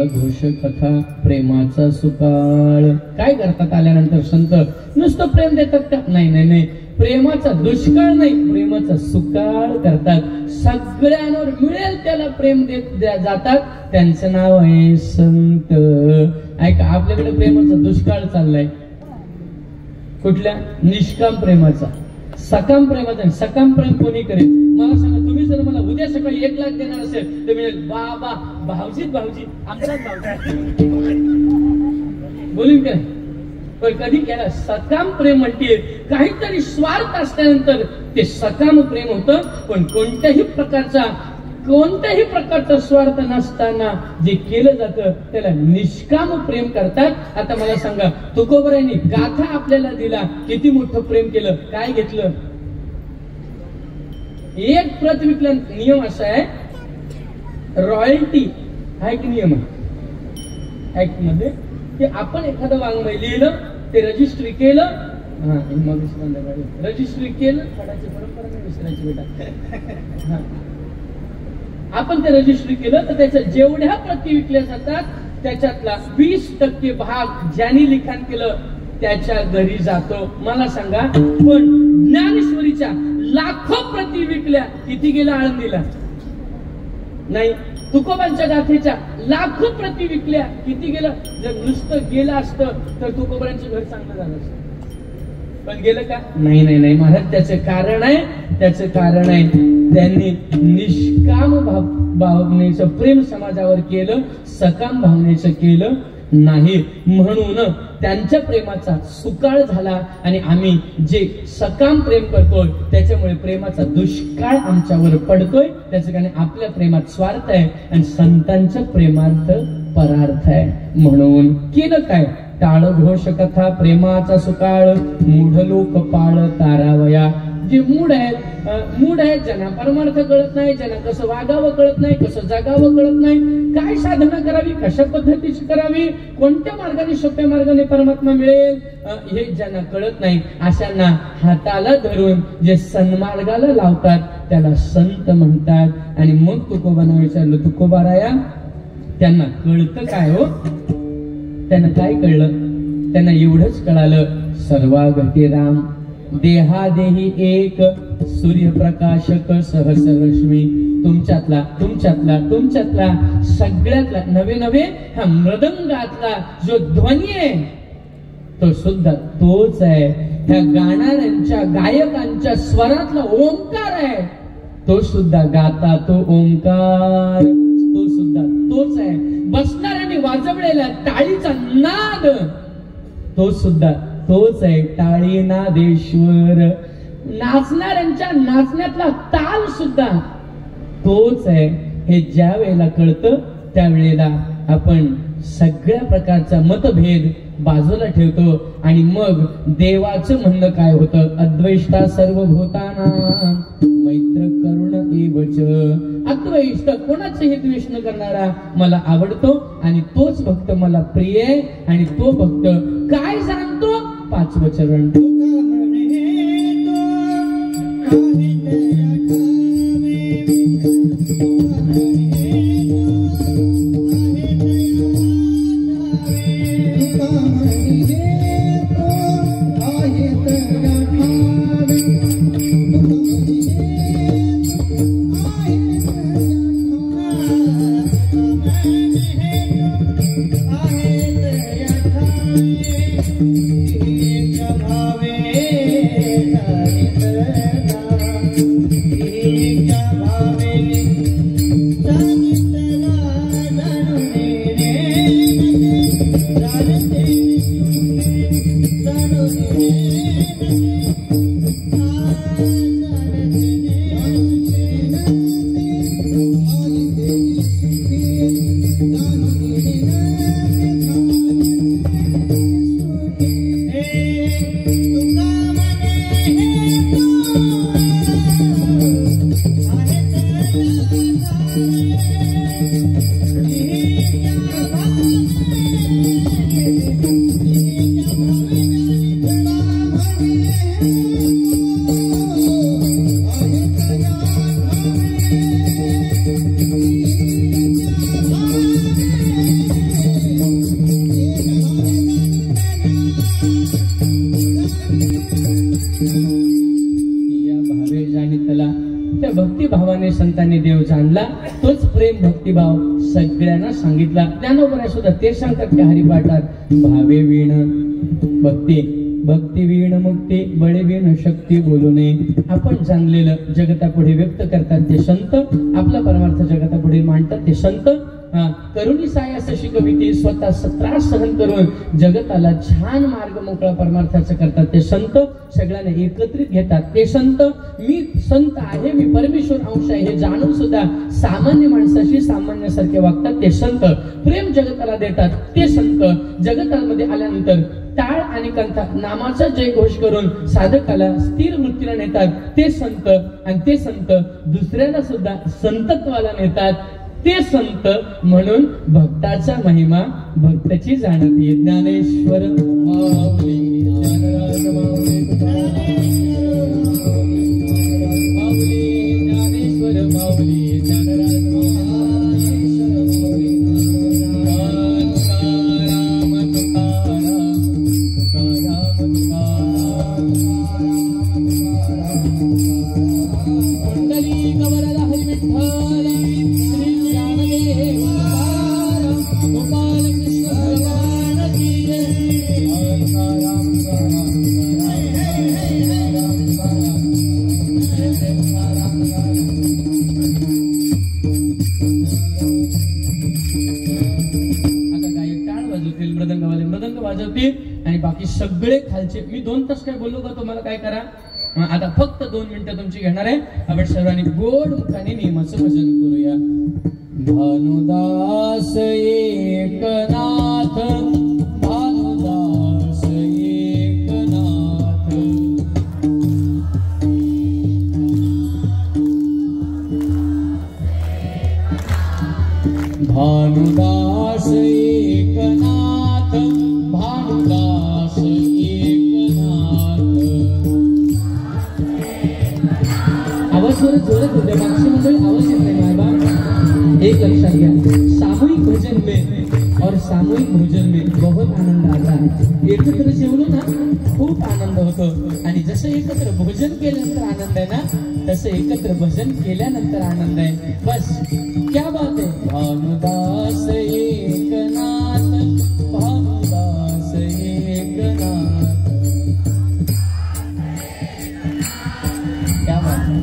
घोषक कथा प्रेमाचा सुकाळ. काय करतात आल्यानंतर संत? नुसतं प्रेम देतात का? नाही नाही नाही. प्रेमाचा दुष्काळ नाही, प्रेमाचा सुकाळ करतात. सगळ्यांवर मिळेल त्याला प्रेम देत जातात. त्यांचं नाव आहे संत. ऐका, आपल्याकडे प्रेमाचा दुष्काळ चाललाय. कुठल्या? निष्काम प्रेमाचा. सकाम प्रेमाचा. सकाम प्रेम कोणी करेल? मला सांगा, तुम्ही जर मला उद्या सकाळी 1 लाख देणार असेल तर मी बाबा भाऊजीत भाऊजी आमचाच भाऊजी बोलीन काय? पण कधी केला सकाम प्रेम म्हणते? काहीतरी स्वार्थ असल्यानंतर ते सकाम प्रेम होतं. पण कोणत्याही प्रकारचा स्वार्थ नसताना जे केलं जातं त्याला निष्काम प्रेम करतात. आता मला सांगा, तुकोबरायांनी गाथा आपल्याला दिला, किती मोठं प्रेम केलं. काय घेतलं? एक प्रत विकला. नियम असा आहे, रॉयल्टी हा एक नियम आहे ऍक्ट मध्ये, की आपण एखादं वाङ्मय लिहिलं, ते रजिस्ट्री केलं, रजिस्ट्री केलं, फडाची परंपरा नाही विसरायची बेटा. आपण ते रजिस्ट्री केलं तर त्याच्या जेवढ्या प्रती विकल्या जातात त्याच्यातला 20% भाग ज्यांनी लिखाण केलं त्याच्या घरी जातो. मला सांगा, पण ज्ञानेश्वरीच्या लाखो प्रती विकल्या, किती गेला आळंदीला? नाही. तुकोबांच्या गाथेच्या लाखो प्रती विकल्या, किती गेलं? जर नुसतं गेलं असतं तर तुकोबांचं घर चांगलं झालं असतं. पण गेलं का? नाही नाही नाही महाराज. त्याचं कारण आहे त्यांनी निष्काम भावनेचं प्रेम समाजावर केलं, सकाम भावनेचं केलं नाही. म्हणून त्यांच्या प्रेमाचा सुकाळ झाला आणि आम्ही जे सकाम प्रेम करतोय त्याच्यामुळे प्रेमाचा दुष्काळ आमच्यावर पडतोय. त्याचं कारण आपल्या प्रेमात स्वार्थ आहे आणि संतांच्या प्रेमात परार्थ आहे. म्हणून केलं काय? टाळ घोष कथा प्रेमाचा सुकाळ, मूढ लोक पाळ तारावया. जे मूढ आहेत ज्यांना परमार्थ कळत नाही, ज्यांना कसं वागावं कळत नाही, कसं जगावं कळत नाही, काय साधना करावी, कशा पद्धतीची करावी, कोणत्या मार्गाने सोप्या मार्गाने परमात्मा मिळेल, हे ज्यांना कळत नाही, अशांना हाताला धरून जे सन्मार्गाला लावतात त्याला संत म्हणतात. आणि मग तुकोबांना विचारलं, तुकोबाराया त्यांना कळतं काय हो? त्यांना काय कळलं? त्यांना एवढंच कळालं, सर्वा घटे राम. देहादेही एक सूर्यप्रकाशक सहस्ररश्मी. तुमच्यातला सगळ्यातला नवे हा मृदंगातला जो ध्वनी आहे तो सुद्धा तोच आहे. ह्या गाणाऱ्यांच्या गायकांच्या स्वरातला ओंकार आहे तो सुद्धा गाता तो ओंकार तो सुद्धा तोच आहे. बसणाऱ्यांनी वाजवलेला टाळीचा नाद तो सुद्धा तोच आहे. टाळी नादेश्वर. नाचणाऱ्यांच्या नाचण्यातला ताल सुद्धा तोच आहे. हे ज्या वेळेला कळतं त्यावेळेला आपण सगळ्या प्रकारचा मतभेद बाजूला ठेवतो आणि मग देवाचं म्हणणं काय होतं? अद्वैष्टा सर्वभूतानां मैत्र करुण एवच. अद्वैष्ट कोणाचंही द्वेष न करणारा मला आवडतो आणि तोच भक्त मला प्रिय आहे. आणि तो भक्त काय सांगतो? 5वं चरण. भक्तिभावाने संतांनी देव जाणला. तोच प्रेम भक्तिभाव सगळ्यांना सांगितला. ज्ञानोबराय सुद्धा ते सांगतात की हरिपाठात भावे वीण भक्ती वीण मुक्ती बळे वीण शक्ती बोलू नये. आपण जाणलेलं जगतापुढे व्यक्त करतात ते संत. आपला परमार्थ जगतापुढे मांडतात ते संत. करुणी सायास शिकविते. स्वतः त्रास सहन करून जगताला छान मार्ग मोकळा परमार्थाचा करतात ते संत. सगळ्यांना एकत्रित घेतात ते संत. मी संत आहे, मी परमेश्वर अंश आहे हे जाणून सुद्धा सामान्य माणसाशी सामान्यासारखे वागतात ते संत. प्रेम जगताला देतात ते संत. जगतामध्ये आल्यानंतर टाळ आणि कंथा नामाचा जय घोष करून साधकाला स्थिर वृत्तीला नेतात ते संत. आणि ते संत दुसऱ्याला सुद्धा संतत्वाला नेतात ते संत. म्हणून भक्ताचा महिमा भक्ताची जाणती. ज्ञानेश्वर माऊली ज्ञानराज माऊली ज्ञानेश्वर माऊली ज्ञानराज आणि बाकी सगळे खालचे. मी 2 तास काय बोललो का? तुम्हाला काय करा आता फक्त 2 मिनिटं तुमची घेणार आहे. आपण सर्वांनी गोड मुखाने नियमाचं भजन करूया. भानुदास एकनाथ भानुदास एकनाथ भानुदास एकनाथ भानुदास एकनाथ. आवाज जोरात होते. मागची मंडळी आवाज येत नाही बाबा. एक लक्षात घ्या, सामूहिक भजन में और सामूहिक भोजन में बहुत आनंद आता है. एकत्र जेवलो ना खूप आनंद होतो. आणि जसं एकत्र भोजन केल्यानंतर आनंद आहे ना, तसं एकत्र भजन केल्यानंतर आनंद आहे. बस क्या बात आहे. भानुदास एकनाथ, भानुदास एकनाथ, क्या बात है.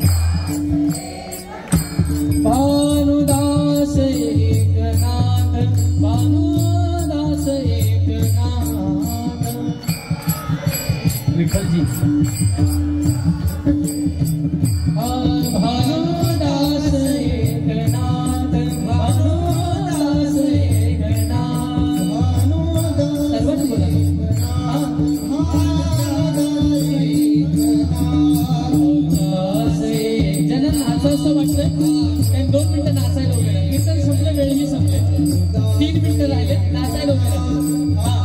भानुदास एकनाथ, भानुदास एकनाथ, विठ्ठल जी. भानुदास एकनाथ, भानुदास एकनाथ, सर्वच बोला. ज्यांना नाचावंसं वाटतंय त्यांनी 2 मिनिटं नाचायला उभे राहा. कीर्तन संपलं, वेळही संपले, 3 मिनिटं राहिले, नाचायला उभे राहा.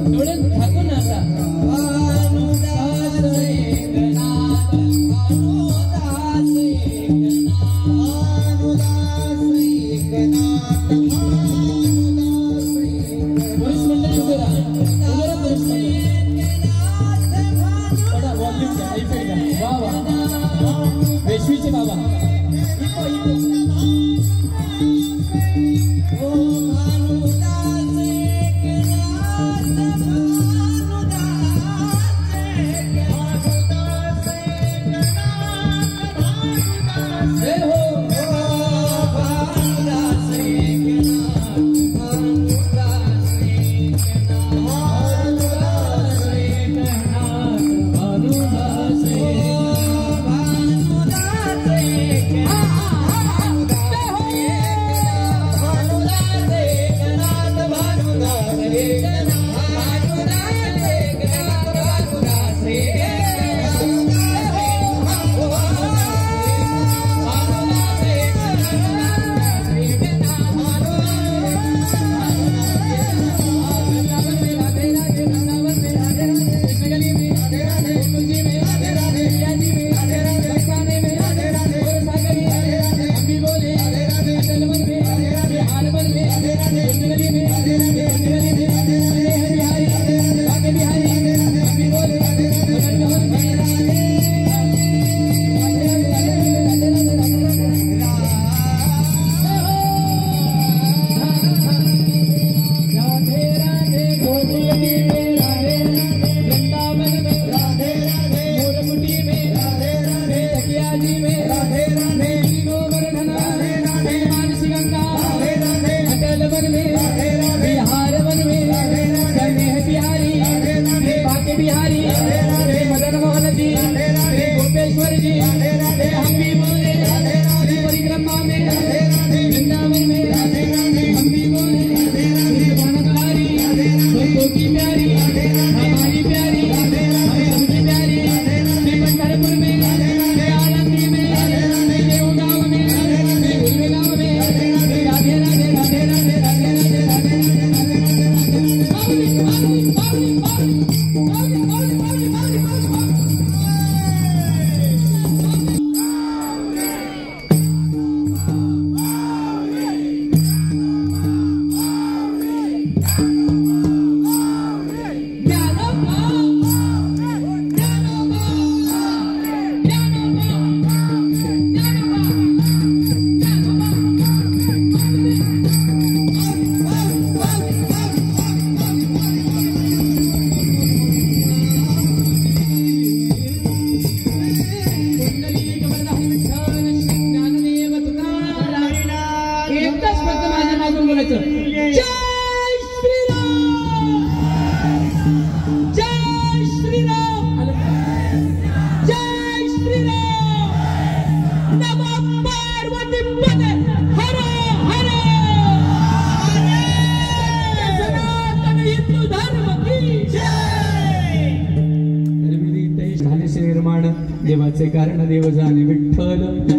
थोडे थाकून नाचा. पुरुष मंडळी उभे राहा, उभे राहा पुरुष मंडळी. थोडा वॉल्यूम द्या, इफेक्ट द्या. वा वा, पेशवीचे बाबा. देवाचे कारण देव जाणे विठ्ठल.